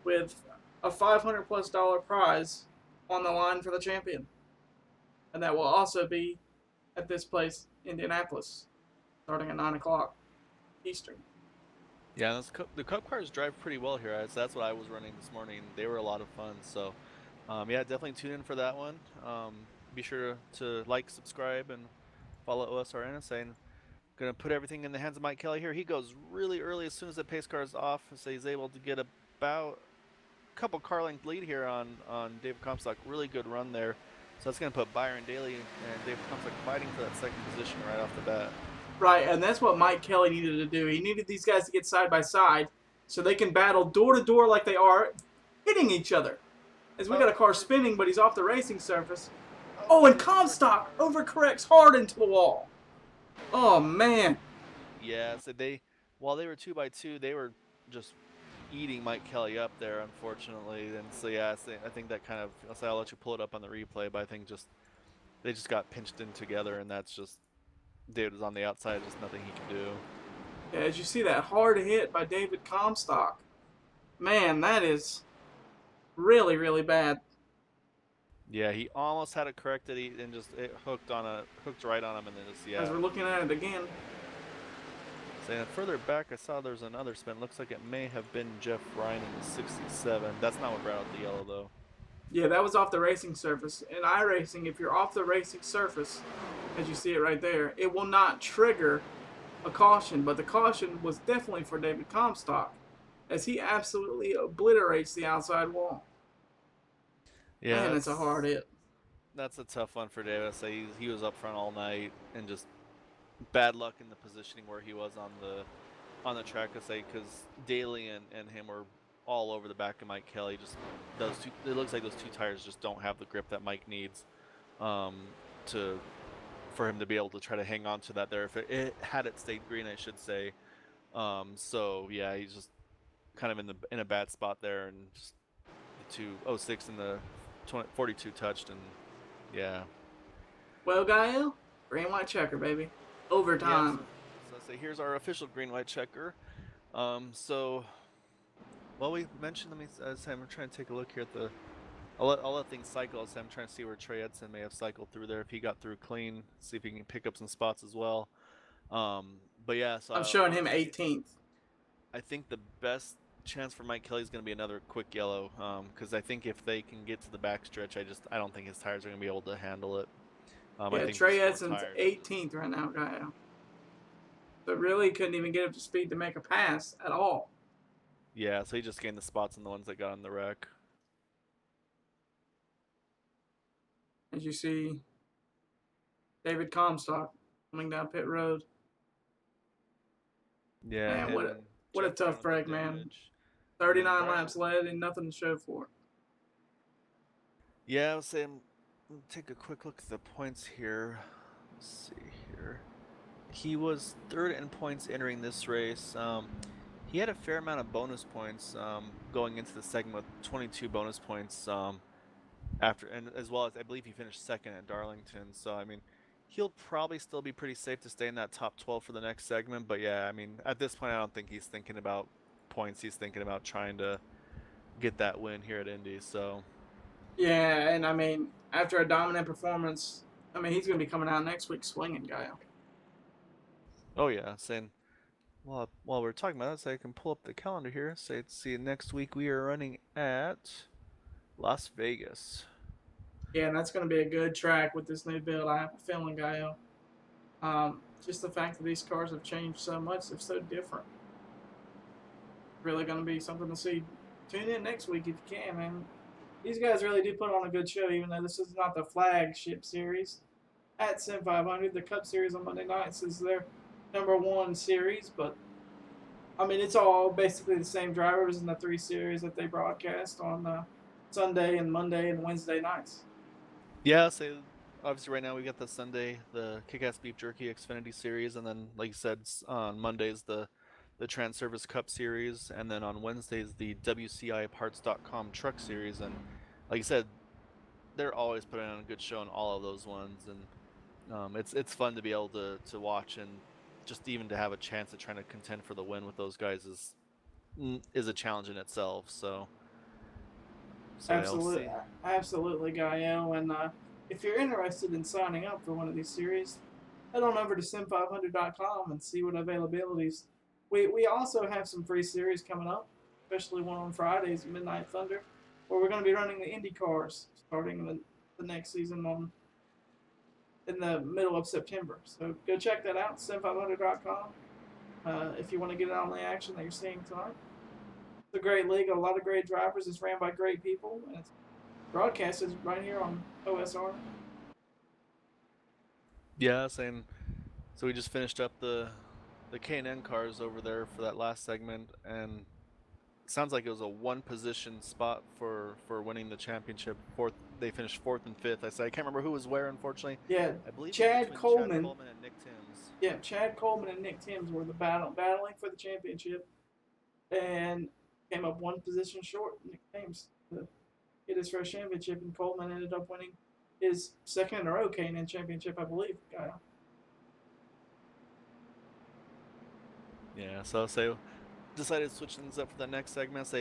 with a $500+ prize on the line for the champion. And that will also be at this place, Indianapolis, starting at 9 o'clock Eastern. Yeah, the Cup cars drive pretty well here. That's what I was running this morning. They were a lot of fun. So, yeah, definitely tune in for that one. Be sure to like, subscribe, and follow OSRN. And gonna put everything in the hands of Mike Kelly here. He goes really early as soon as the pace car is off, so he's able to get about a couple car length lead here on David Comstock. Really good run there. So that's gonna put Byron Daly and David Comstock fighting for that second position right off the bat. Right, and that's what Mike Kelly needed to do. He needed these guys to get side by side so they can battle door to door like they are, hitting each other. As we got a car spinning, but he's off the racing surface. Oh, and Comstock overcorrects hard into the wall. Oh, man. Yeah, so while they were 2x2, they were just eating Mike Kelly up there, unfortunately. And so yeah, I think that kind of, I'll let you pull it up on the replay, but I think they just got pinched in together, and that's just, David was on the outside, just nothing he can do. Yeah, as you see that hard hit by David Comstock. Man, that is really, really bad. Yeah, he almost had it corrected, and just it hooked right on him, and then just, yeah. As we're looking at it again. So further back, I saw there's another spin. Looks like it may have been Jeff Ryan in the 67. That's not what brought out the yellow, though. Yeah, that was off the racing surface. In iRacing, if you're off the racing surface, as you see it right there, it will not trigger a caution. But the caution was definitely for David Comstock, as he absolutely obliterates the outside wall. Yeah, Man, it's a hard hit. That's a tough one for David. So he was up front all night, and just bad luck in the positioning where he was on the track. I say, because Daly and him were all over the back of Mike Kelly. Just it looks like those two tires just don't have the grip that Mike needs for him to be able to try to hang on to that there. If it had it stayed green, I should say. So yeah, he's just kind of in a bad spot there, and just the 206 and the 42 touched, and yeah. Well, Gael, green white checker, baby. Overtime. Yeah, so here's our official green white checker. So, well, we mentioned. I'm trying to take a look here at the. I'll let things cycle. So I'm trying to see where Trey Edson may have cycled through there. If he got through clean, see if he can pick up some spots as well. But yeah, so I'm showing him 18th. I think the best chance for Mike Kelly's going to be another quick yellow, because I think if they can get to the backstretch, I don't think his tires are going to be able to handle it. I think Trey these 4 Edson's tires 18th right now, guy. But really couldn't even get up to speed to make a pass at all. Yeah, so he just gained the spots on the ones that got in the wreck. As you see, David Comstock coming down pit road. Yeah, Man, what a Jeff tough Brown with break, the man. damage. 39 laps led and nothing to show for it. Yeah, I was saying, take a quick look at the points here. Let's see here. He was 3rd in points entering this race. He had a fair amount of bonus points going into the segment with 22 bonus points after, and as well as I believe he finished 2nd at Darlington. So I mean, he'll probably still be pretty safe to stay in that top 12 for the next segment. But yeah, I mean, at this point, I don't think he's thinking about points. He's thinking about trying to get that win here at Indy. So Yeah, and I mean, after a dominant performance, I mean, he's going to be coming out next week swinging, guy. oh yeah, saying. Well, while we're talking about it, so I can pull up the calendar here. Say, see, next week we are running at Las Vegas. Yeah, and that's going to be a good track with this new build. I have a feeling, Gaio. Just the fact that these cars have changed so much, they're so different. Really going to be something to see. Tune in next week if you can, man. These guys really do put on a good show, even though this is not the flagship series. At Sim500, the Cup Series on Monday nights is their #1 series, but I mean, it's all basically the same drivers in the 3 series that they broadcast on Sunday and Monday and Wednesday nights. Yeah, so obviously right now we got the Sunday, the KickAss Beef Jerky Xfinity Series, and then like you said, on Mondays the Trans Service Cup Series, and then on Wednesdays the WCIParts.com Truck Series, and like you said, they're always putting on a good show in all of those ones, and it's fun to be able to watch, and just even to have a chance at trying to contend for the win with those guys is a challenge in itself. So Absolutely, absolutely, Gaio. And if you're interested in signing up for one of these series, head on over to sim500.com and see what availabilities. We also have some free series coming up, especially one on Fridays, Midnight Thunder, where we're going to be running the Indy cars starting the next season in the middle of September. So go check that out, sim500.com, if you want to get in on the action that you're seeing tonight. It's a great league, a lot of great drivers. It's ran by great people, and it's broadcasted right here on OSR. yeah, same. So we just finished up the K&N cars over there for that last segment, and it sounds like it was a 1-position spot for winning the championship. They finished 4th and 5th. I can't remember who was where, unfortunately. Yeah, I believe Chad Coleman. Chad Coleman and Nick Timms. Yeah, Chad Coleman and Nick Timms were the battling for the championship, and came up 1 position short. Nick Timms to get his first championship, and Coleman ended up winning his 2nd in a row K&N championship, I believe. Yeah, so decided to switch things up for the next segment.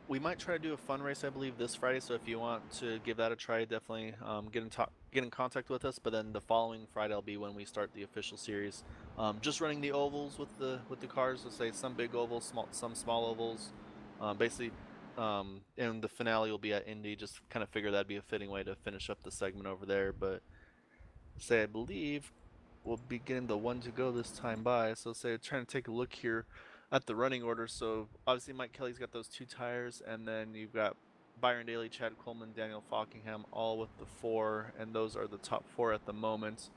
We might try to do a fun race, I believe, this Friday. So if you want to give that a try, definitely get in contact with us. But then the following Friday will be when we start the official series. Just running the ovals with the cars. So say some big ovals, some small ovals. Basically, and the finale will be at Indy. Just kind of figure that'd be a fitting way to finish up the segment over there. But I believe we'll be getting the 1 to go this time by. So trying to take a look here at the running order. So obviously Mike Kelly's got those 2 tires, and then you've got Byron Daly, Chad Coleman, Daniel Falkingham, all with the 4, and those are the top 4 at the moment.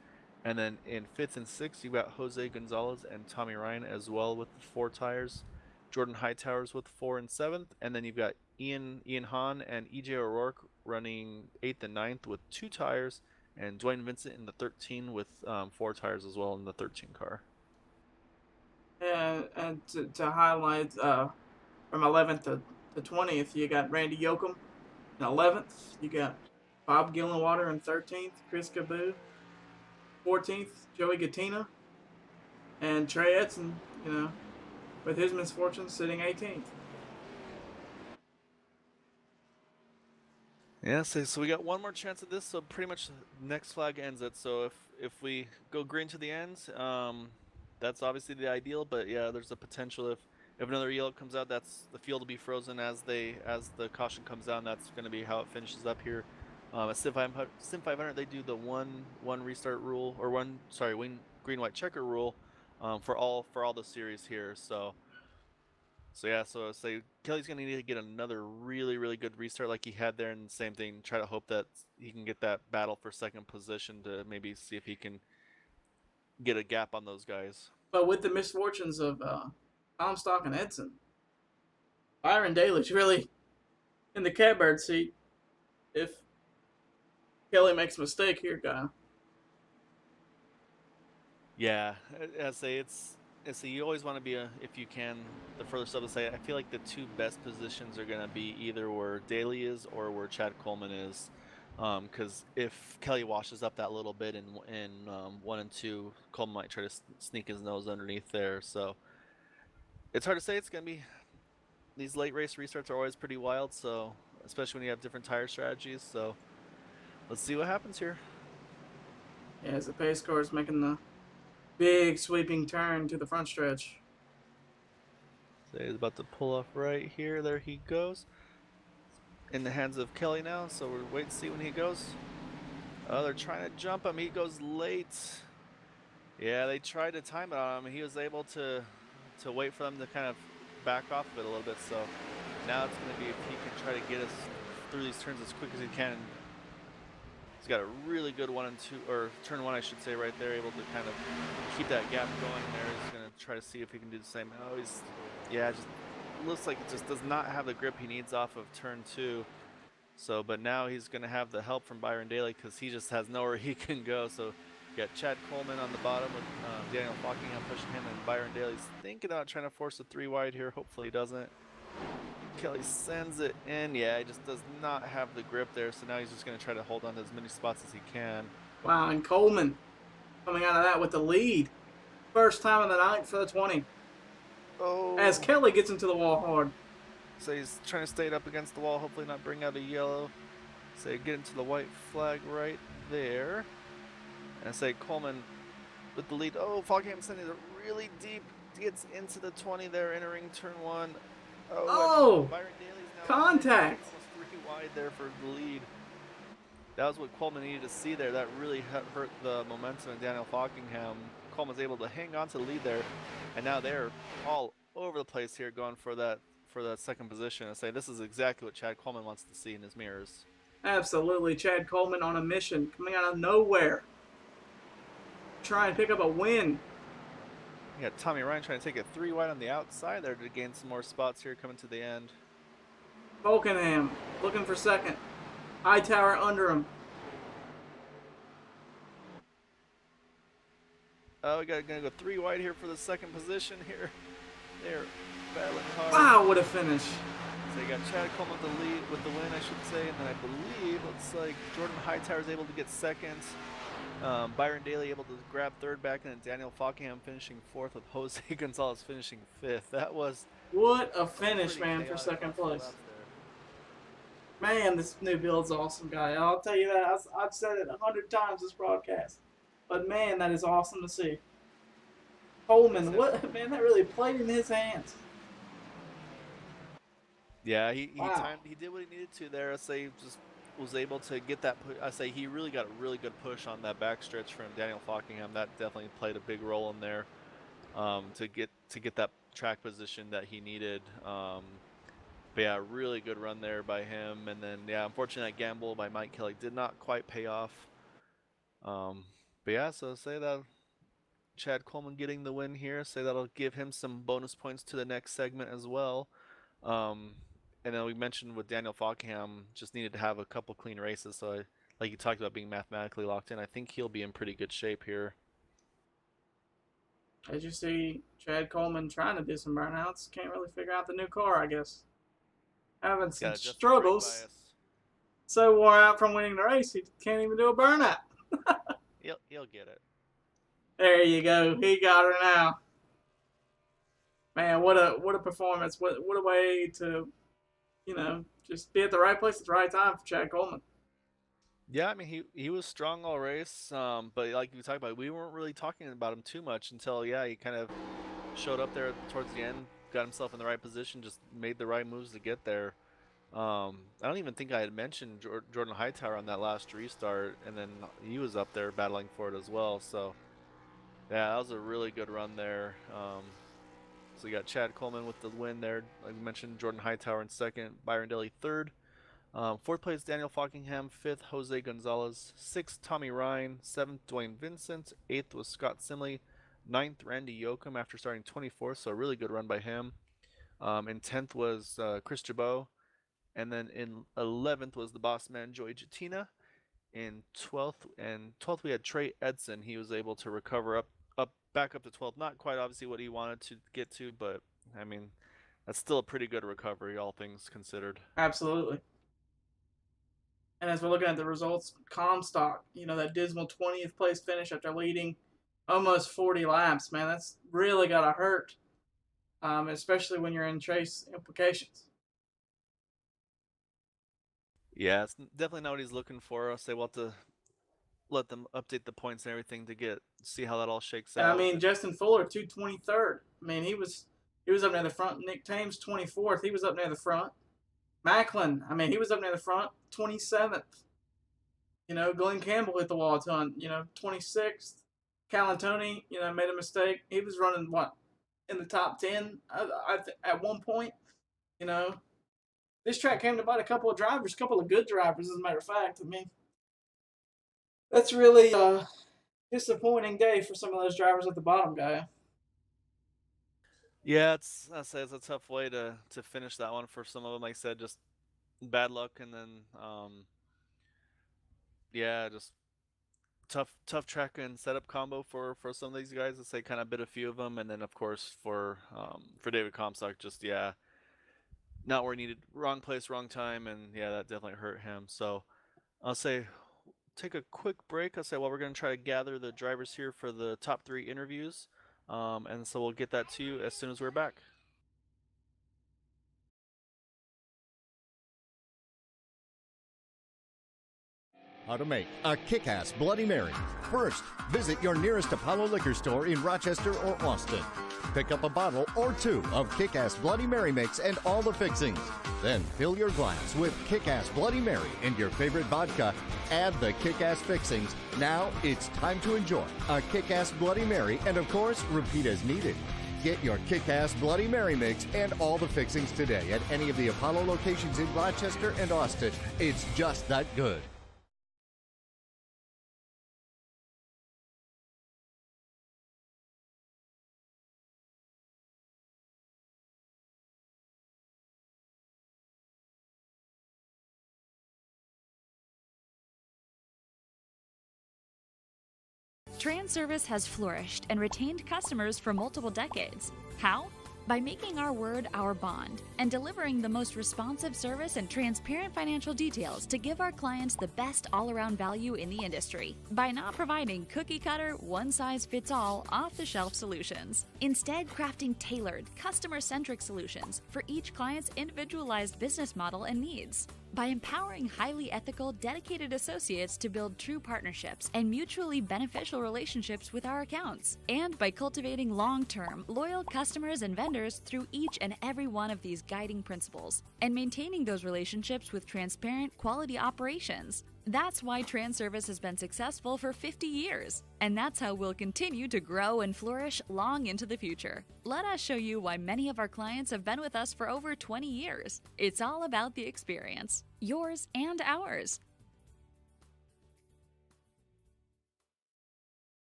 And then in 5th and 6th, you've got Jose Gonzalez and Tommy Ryan as well with the 4 tires. Jordan Hightowers with 4 and 7th, and then you've got Ian Hahn and EJ O'Rourke running 8th and 9th with 2 tires, and Dwayne Vincent in the 13 with 4 tires as well in the 13 car. And to highlight, from 11th to 20th, you got Randy Yoakum in 11th. You got Bob Gillenwater in 13th, Chris Caboo 14th, Joey Gattina, and Trey Edson, with his misfortune, sitting 18th. Yeah, so we got one more chance at this. So pretty much next flag ends it. So if we go green to the end, that's obviously the ideal. But yeah, there's a potential if another yellow comes out, that's the field will be frozen as the caution comes down. That's going to be how it finishes up here. At Sim500, they do the one restart rule, or one green white checker rule, for all the series here. So yeah, so say Kelly's gonna need to get another really good restart like he had there, and same thing. Try to hope that he can get that battle for second position to maybe see if he can get a gap on those guys. But with the misfortunes of Comstock and Edson, Byron Daly's really in the catbird seat if Kelly makes a mistake here, guy. Yeah, I say you always want to be if you can, the furthest up to say. I feel like the two best positions are gonna be either where Daly is or where Chad Coleman is, because if Kelly washes up that little bit in 1 and 2, Coleman might try to sneak his nose underneath there. So it's hard to say. It's gonna be, these late race restarts are always pretty wild. So especially when you have different tire strategies. So let's see what happens here. Yeah, as the pace car is making the big sweeping turn to the front stretch. So he's about to pull off right here. There he goes. In the hands of Kelly now, so we're waiting to see when he goes. Oh, they're trying to jump him. He goes late. Yeah, they tried to time it on him. He was able to wait for them to kind of back off of it a little bit. So now it's going to be if he can try to get us through these turns as quick as he can. He's got a really good 1 and 2, or turn 1, I should say, right there, able to kind of keep that gap going there. He's going to try to see if he can do the same. Oh, just looks like it just does not have the grip he needs off of turn 2. So, but now he's going to have the help from Byron Daly because he just has nowhere he can go. So, you got Chad Coleman on the bottom with Daniel Fockingham pushing him, and Byron Daly's thinking about trying to force a 3 wide here. Hopefully he doesn't. Kelly sends it in. Yeah, he just does not have the grip there. So now he's just going to try to hold on to as many spots as he can. Wow, and Coleman coming out of that with the lead. First time in the night for the 20. Oh. As Kelly gets into the wall hard. So he's trying to stay it up against the wall, hopefully not bring out a yellow. So get into the white flag right there. And say Coleman with the lead. Oh, Fockingham sending it really deep. Gets into the 20 there, entering turn 1. Oh! Byron Daly's now Contact! almost 3 wide there for the lead. That was what Coleman needed to see there. That really hurt the momentum in Daniel Fockingham. Coleman's able to hang on to the lead there, and now they're all over the place here going for that second position. I say this is exactly what Chad Coleman wants to see in his mirrors. Absolutely, Chad Coleman on a mission, coming out of nowhere. Try and pick up a win. You got Tommy Ryan trying to take it 3 wide on the outside there to gain some more spots here coming to the end. Fockingham looking for second. Hightower under him. Oh, we gonna go 3 wide here for the second position here. They're battling hard. Wow, what a finish. So you got Chad Coleman with the win, I should say, and then I believe looks like Jordan Hightower is able to get second. Byron Daly able to grab third back, and then Daniel Fockingham finishing 4th with Jose Gonzalez finishing 5th. That was what a finish, man, for second place. Man, this new build's awesome, guy. I'll tell you that. I've said it 100 times this broadcast. But, man, that is awesome to see. Coleman, what, man, that really played in his hands. Yeah, he Wow. he did what he needed to there. I say just was able to get that push. I say he really got a really good push on that backstretch from Daniel Fockingham. That definitely played a big role in there to get that track position that he needed. But yeah, really good run there by him. And then yeah, unfortunately that gamble by Mike Kelly did not quite pay off. But yeah, so say that Chad Coleman getting the win here. Say that'll give him some bonus points to the next segment as well. And then we mentioned with Daniel Fockingham, just needed to have a couple clean races. So like you talked about being mathematically locked in, I think he'll be in pretty good shape here. As you see, Chad Coleman trying to do some burnouts. Can't really figure out the new car, I guess. Having some struggles. So wore out from winning the race, he can't even do a burnout. He'll get it. There you go. He got her now. Man, what a performance. What a way to, just be at the right place at the right time for Chad Coleman. Yeah, I mean, he was strong all race, but like we talked about, we weren't really talking about him too much until, yeah, he kind of showed up there towards the end, got himself in the right position, just made the right moves to get there. I don't even think I had mentioned Jordan Hightower on that last restart, and then he was up there battling for it as well. So yeah, that was a really good run there. So you got Chad Coleman with the win there. Like we mentioned, Jordan Hightower in second, Byron Daly third. Fourth place, Daniel Fockingham. Fifth, Jose Gonzalez. Sixth, Tommy Ryan. Seventh, Dwayne Vincent. Eighth was Scott Simley. Ninth, Randy Yoakum after starting 24th, so a really good run by him. In 10th was Chris Jabot. And then in 11th was the boss man, Joey Jatina. In 12th we had Trey Edson. He was able to recover back up to 12th. Not quite obviously what he wanted to get to, but I mean, that's still a pretty good recovery, all things considered. Absolutely. And as we're looking at the results, Comstock, that dismal 20th place finish after leading almost 40 laps, man, that's really got to hurt, especially when you're in chase implications. Yeah, it's definitely not what he's looking for. I'll say we'll have to let them update the points and everything to see how that all shakes And out. I mean, Justin Fuller, 223rd. I mean, he was up near the front. Nick Thames, 24th. He was up near the front. Macklin, I mean, he was up near the front, 27th. Glenn Campbell hit the wall a ton. 26th. Calantoni, made a mistake. He was running in the top 10 at one point. This track came to bite a couple of good drivers, as a matter of fact. I mean, that's really a disappointing day for some of those drivers at the bottom, guy. Yeah, I say it's a tough way to finish that one for some of them. Like I said, just bad luck, and then yeah, just tough track and setup combo for some of these guys. Let's say kind of bit a few of them, and then of course for David Comstock, just not where he needed, wrong place, wrong time, and yeah, that definitely hurt him. So I'll say take a quick break. I'll say we're going to try to gather the drivers here for the top 3 interviews, and so we'll get that to you as soon as we're back. How to make a kick-ass Bloody Mary. First, visit your nearest Apollo liquor store in Rochester or Austin. Pick up a bottle or 2 of Kick-Ass Bloody Mary mix and all the fixings. Then fill your glass with Kick-Ass Bloody Mary and your favorite vodka. Add the Kick-Ass fixings. Now it's time to enjoy a Kick-Ass Bloody Mary, and of course, repeat as needed. Get your Kick-Ass Bloody Mary mix and all the fixings today at any of the Apollo locations in Rochester and Austin. It's just that good. TransService has flourished and retained customers for multiple decades. How? By making our word our bond and delivering the most responsive service and transparent financial details to give our clients the best all-around value in the industry. By not providing cookie-cutter, one-size-fits-all, off-the-shelf solutions. Instead, crafting tailored, customer-centric solutions for each client's individualized business model and needs. By empowering highly ethical, dedicated associates to build true partnerships and mutually beneficial relationships with our accounts. And by cultivating long-term, loyal customers and vendors through each and every one of these guiding principles, and maintaining those relationships with transparent, quality operations. That's why TransService has been successful for 50 years, and that's how we'll continue to grow and flourish long into the future. Let us show you why many of our clients have been with us for over 20 years. It's all about the experience, yours and ours.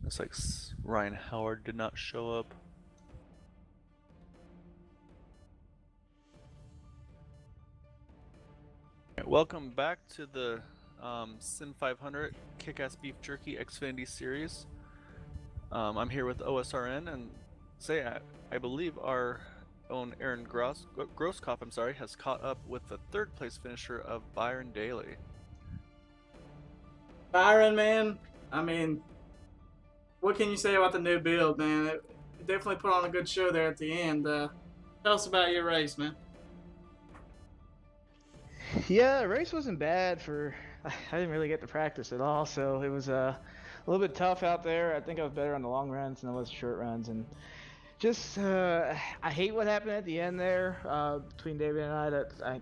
Looks like Ryan Howard did not show up. Welcome back to the Sim500 KickAss Beef Jerky Xfinity Series. I'm here with OSRN, and I believe our own Aaron Grosskopf, has caught up with the 3rd place finisher of Byron Daly. Byron, man, I mean, what can you say about the new build, man? It definitely put on a good show there at the end. Tell us about your race, man. Yeah, the race wasn't bad for. I didn't really get to practice at all, so it was a little bit tough out there. I think I was better on the long runs than I was the short runs, and just I hate what happened at the end there between David and I.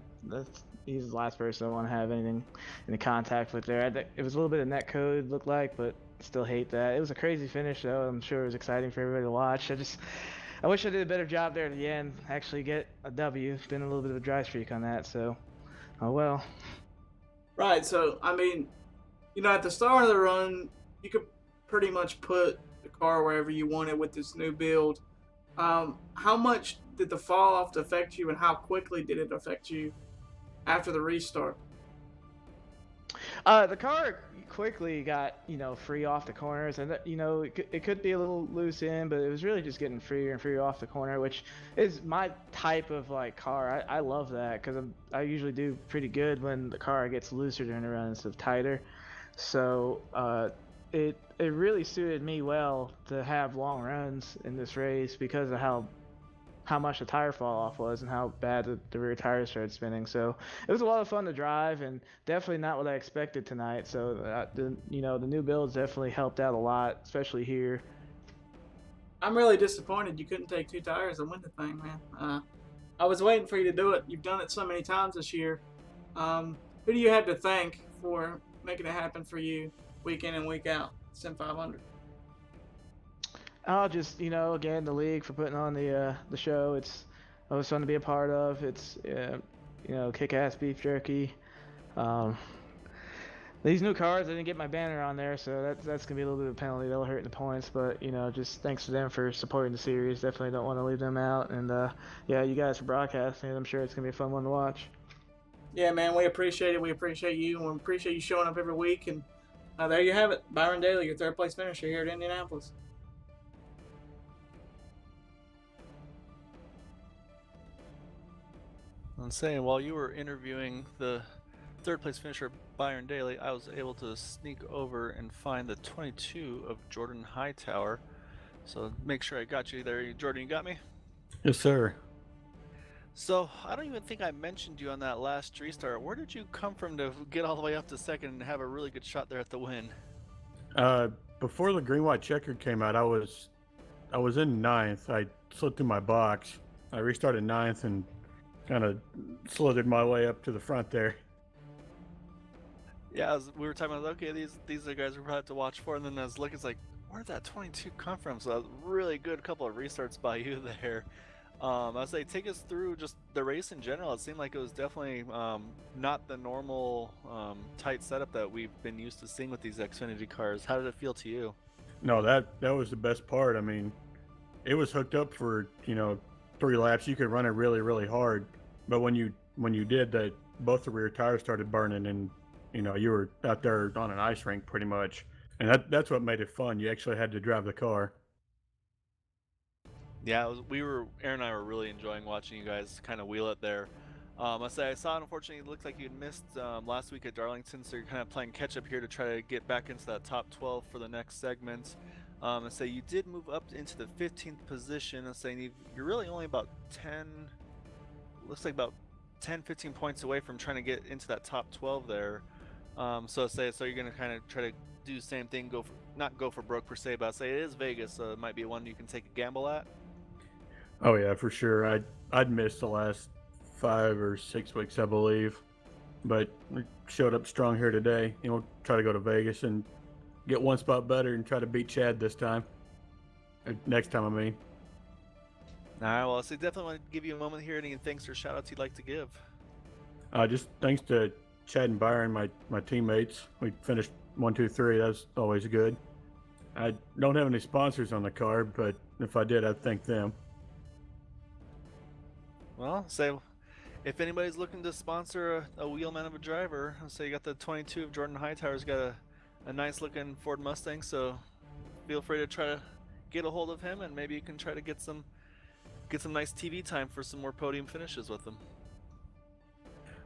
He's the last person I want to have anything in contact with there. It was a little bit of net code looked like, but still hate that. It was a crazy finish though. I'm sure it was exciting for everybody to watch. I wish I did a better job there at the end. Actually get a W. It's been a little bit of a dry streak on that, so oh well. Right. So I mean, at the start of the run, you could pretty much put the car wherever you wanted with this new build. How much did the fall off affect you, and how quickly did it affect you after the restart? The car quickly got, free off the corners, and it could be a little loose in, but it was really just getting freer and freer off the corner, which is my type of car. I love that because I usually do pretty good when the car gets looser during the run instead of tighter. So it really suited me well to have long runs in this race because of how much the tire fall off was and how bad the rear tires started spinning. So it was a lot of fun to drive and definitely not what I expected tonight. So the new builds definitely helped out a lot, especially here. I'm really disappointed you couldn't take 2 tires and win the thing, man. I was waiting for you to do it. You've done it so many times this year. Who do you have to thank for making it happen for you week in and week out, Sim500? I'll just, again, the league for putting on the show. It's always fun to be a part of. It's, KickAss Beef Jerky. These new cars, I didn't get my banner on there, so that's gonna be a little bit of a penalty. That'll hurt in the points, but just thanks to them for supporting the series. Definitely don't want to leave them out. And yeah, you guys for broadcasting. I'm sure it's gonna be a fun one to watch. Yeah, man, we appreciate it. We appreciate you, and we appreciate you showing up every week. And there you have it, Byron Daly, your third place finisher here at Indianapolis. I'm saying, while you were interviewing the third place finisher Byron Daly, I was able to sneak over and find the 22 of Jordan Hightower. So make sure I got you there. Jordan, you got me? Yes, sir. So I don't even think I mentioned you on that last restart. Where did you come from to get all the way up to second and have a really good shot there at the win? Before the green white checkered came out, I was in ninth. I slipped through my box. I restarted ninth and kind of slithered my way up to the front there. Yeah, we were talking about, okay, these are guys we probably have to watch for, and then I was looking, it's like, where did that 22 come from? So that was a really good couple of restarts by you there. I would say, take us through just the race in general. It seemed like it was definitely not the normal tight setup that we've been used to seeing with these Xfinity cars. How did it feel to you? No, that was the best part. I mean, it was hooked up for 3 laps. You could run it really, really hard, but when you did that, both the rear tires started burning, and you were out there on an ice rink pretty much, and that's what made it fun. You actually had to drive the car. Yeah, Aaron and I were really enjoying watching you guys kind of wheel it there. I saw, unfortunately, it looked like you'd missed last week at Darlington, so you're kind of playing catch up here to try to get back into that top 12 for the next segment. You did move up into the 15th position, and you're really only about 10-15 points away from trying to get into that top 12 there. So you're going to kind of try to do the same thing, not go for broke per se, but it is Vegas, so it might be one you can take a gamble at. Oh yeah, for sure. I'd missed the last 5 or 6 weeks, I believe, but we showed up strong here today. Try to go to Vegas and get one spot better and try to beat Chad this time. Next time, I mean. All right, well, definitely want to give you a moment here. Any thanks or shout outs you'd like to give? Just thanks to Chad and Byron, my teammates. We finished 1, 2, 3. That's always good. I don't have any sponsors on the car, but if I did, I'd thank them. Well, if anybody's looking to sponsor a wheelman of a driver, you got the 22 of Jordan Hightower's got a nice looking Ford Mustang, so feel free to try to get a hold of him, and maybe you can try to get some nice TV time for some more podium finishes with him.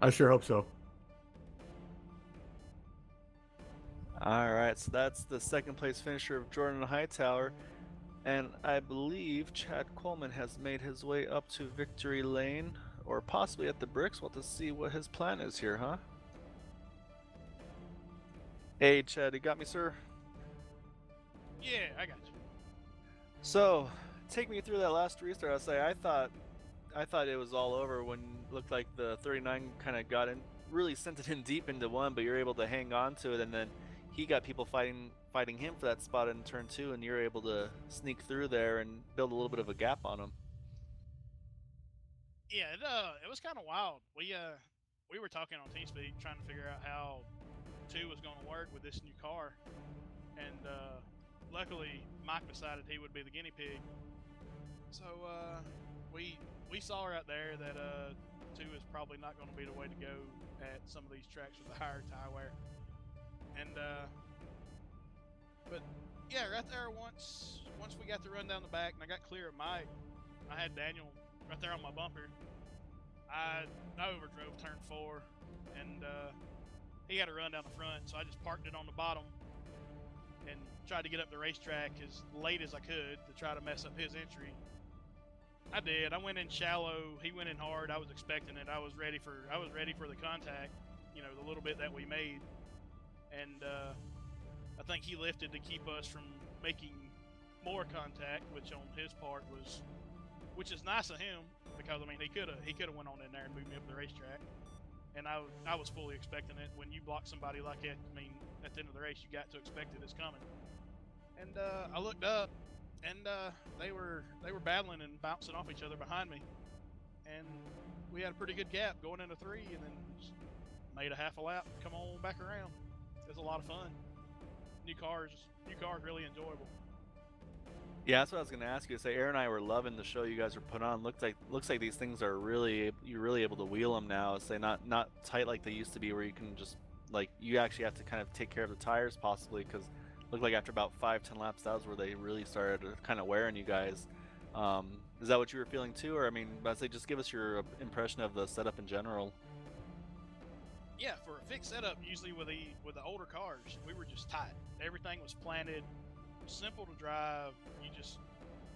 I sure hope so. All right, so that's the second place finisher of Jordan Hightower. And I believe Chad Coleman has made his way up to victory lane. or possibly at the bricks. We'll have to see what his plan is here, huh? Hey, Chad, you got me, sir? Yeah, I got you. So, take me through that last restart. I thought it was all over when it looked like the 39 kind of got in, really sent it in deep into one, but you're able to hang on to it, and then he got people fighting him for that spot in turn 2, and you're able to sneak through there and build a little bit of a gap on him. Yeah, it was kind of wild. We were talking on TeamSpeak trying to figure out how 2 was going to work with this new car, and luckily Mike decided he would be the guinea pig. So we saw right there that 2 is probably not going to be the way to go at some of these tracks with the higher tire wear. And but yeah, right there once we got the run down the back and I got clear of Mike, I had Daniel right there on my bumper. I overdrove turn 4, and he had a run down the front, so I just parked it on the bottom and tried to get up the racetrack as late as I could to try to mess up his entry. I did. I went in shallow. He went in hard. I was expecting it. I was ready for the contact, you know, the little bit that we made, and I think he lifted to keep us from making more contact, which on his part which is nice of him, because I mean he could have went on in there and moved me up the racetrack, and I was fully expecting it. When you block somebody like that, I mean at the end of the race you got to expect it. It's coming. And I looked up, and they were battling and bouncing off each other behind me, and we had a pretty good gap going into 3, and then just made a half a lap, come on back around. It was a lot of fun. New cars really enjoyable. Yeah, that's what I was gonna ask you. Say, Aaron and I were loving the show you guys were putting on. Looks like these things are you're really able to wheel them now. Say, not tight like they used to be, where you can just like you actually have to kind of take care of the tires possibly, because looked like after about 5-10 laps, that was where they really started kind of wearing you guys. Is that what you were feeling too, or I mean, I'd say just give us your impression of the setup in general. Yeah, for a fixed setup, usually with the older cars, we were just tight. Everything was planted, simple to drive. You just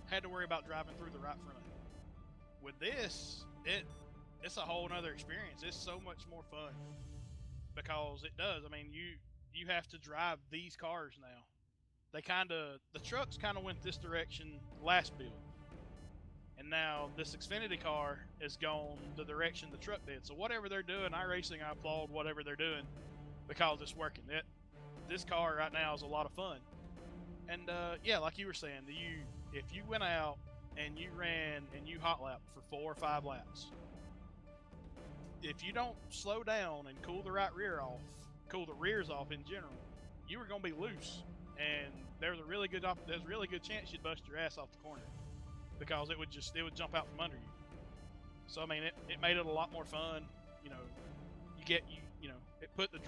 had to worry about driving through the right front. With this, it's a whole nother experience. It's so much more fun because it does. I mean, you have to drive these cars now. The trucks kind of went this direction last build, and now this Xfinity car has gone the direction the truck did. So whatever they're doing, iRacing, I applaud whatever they're doing because it's working. This car right now is a lot of fun. And yeah, like you were saying, if you went out and you ran and you hot lapped for 4 or 5 laps, if you don't slow down and cool the right rear off, cool the rears off in general, you were going to be loose, and there's a really good chance you'd bust your ass off the corner because it would jump out from under you. So I mean, it made it a lot more fun. You know, it put the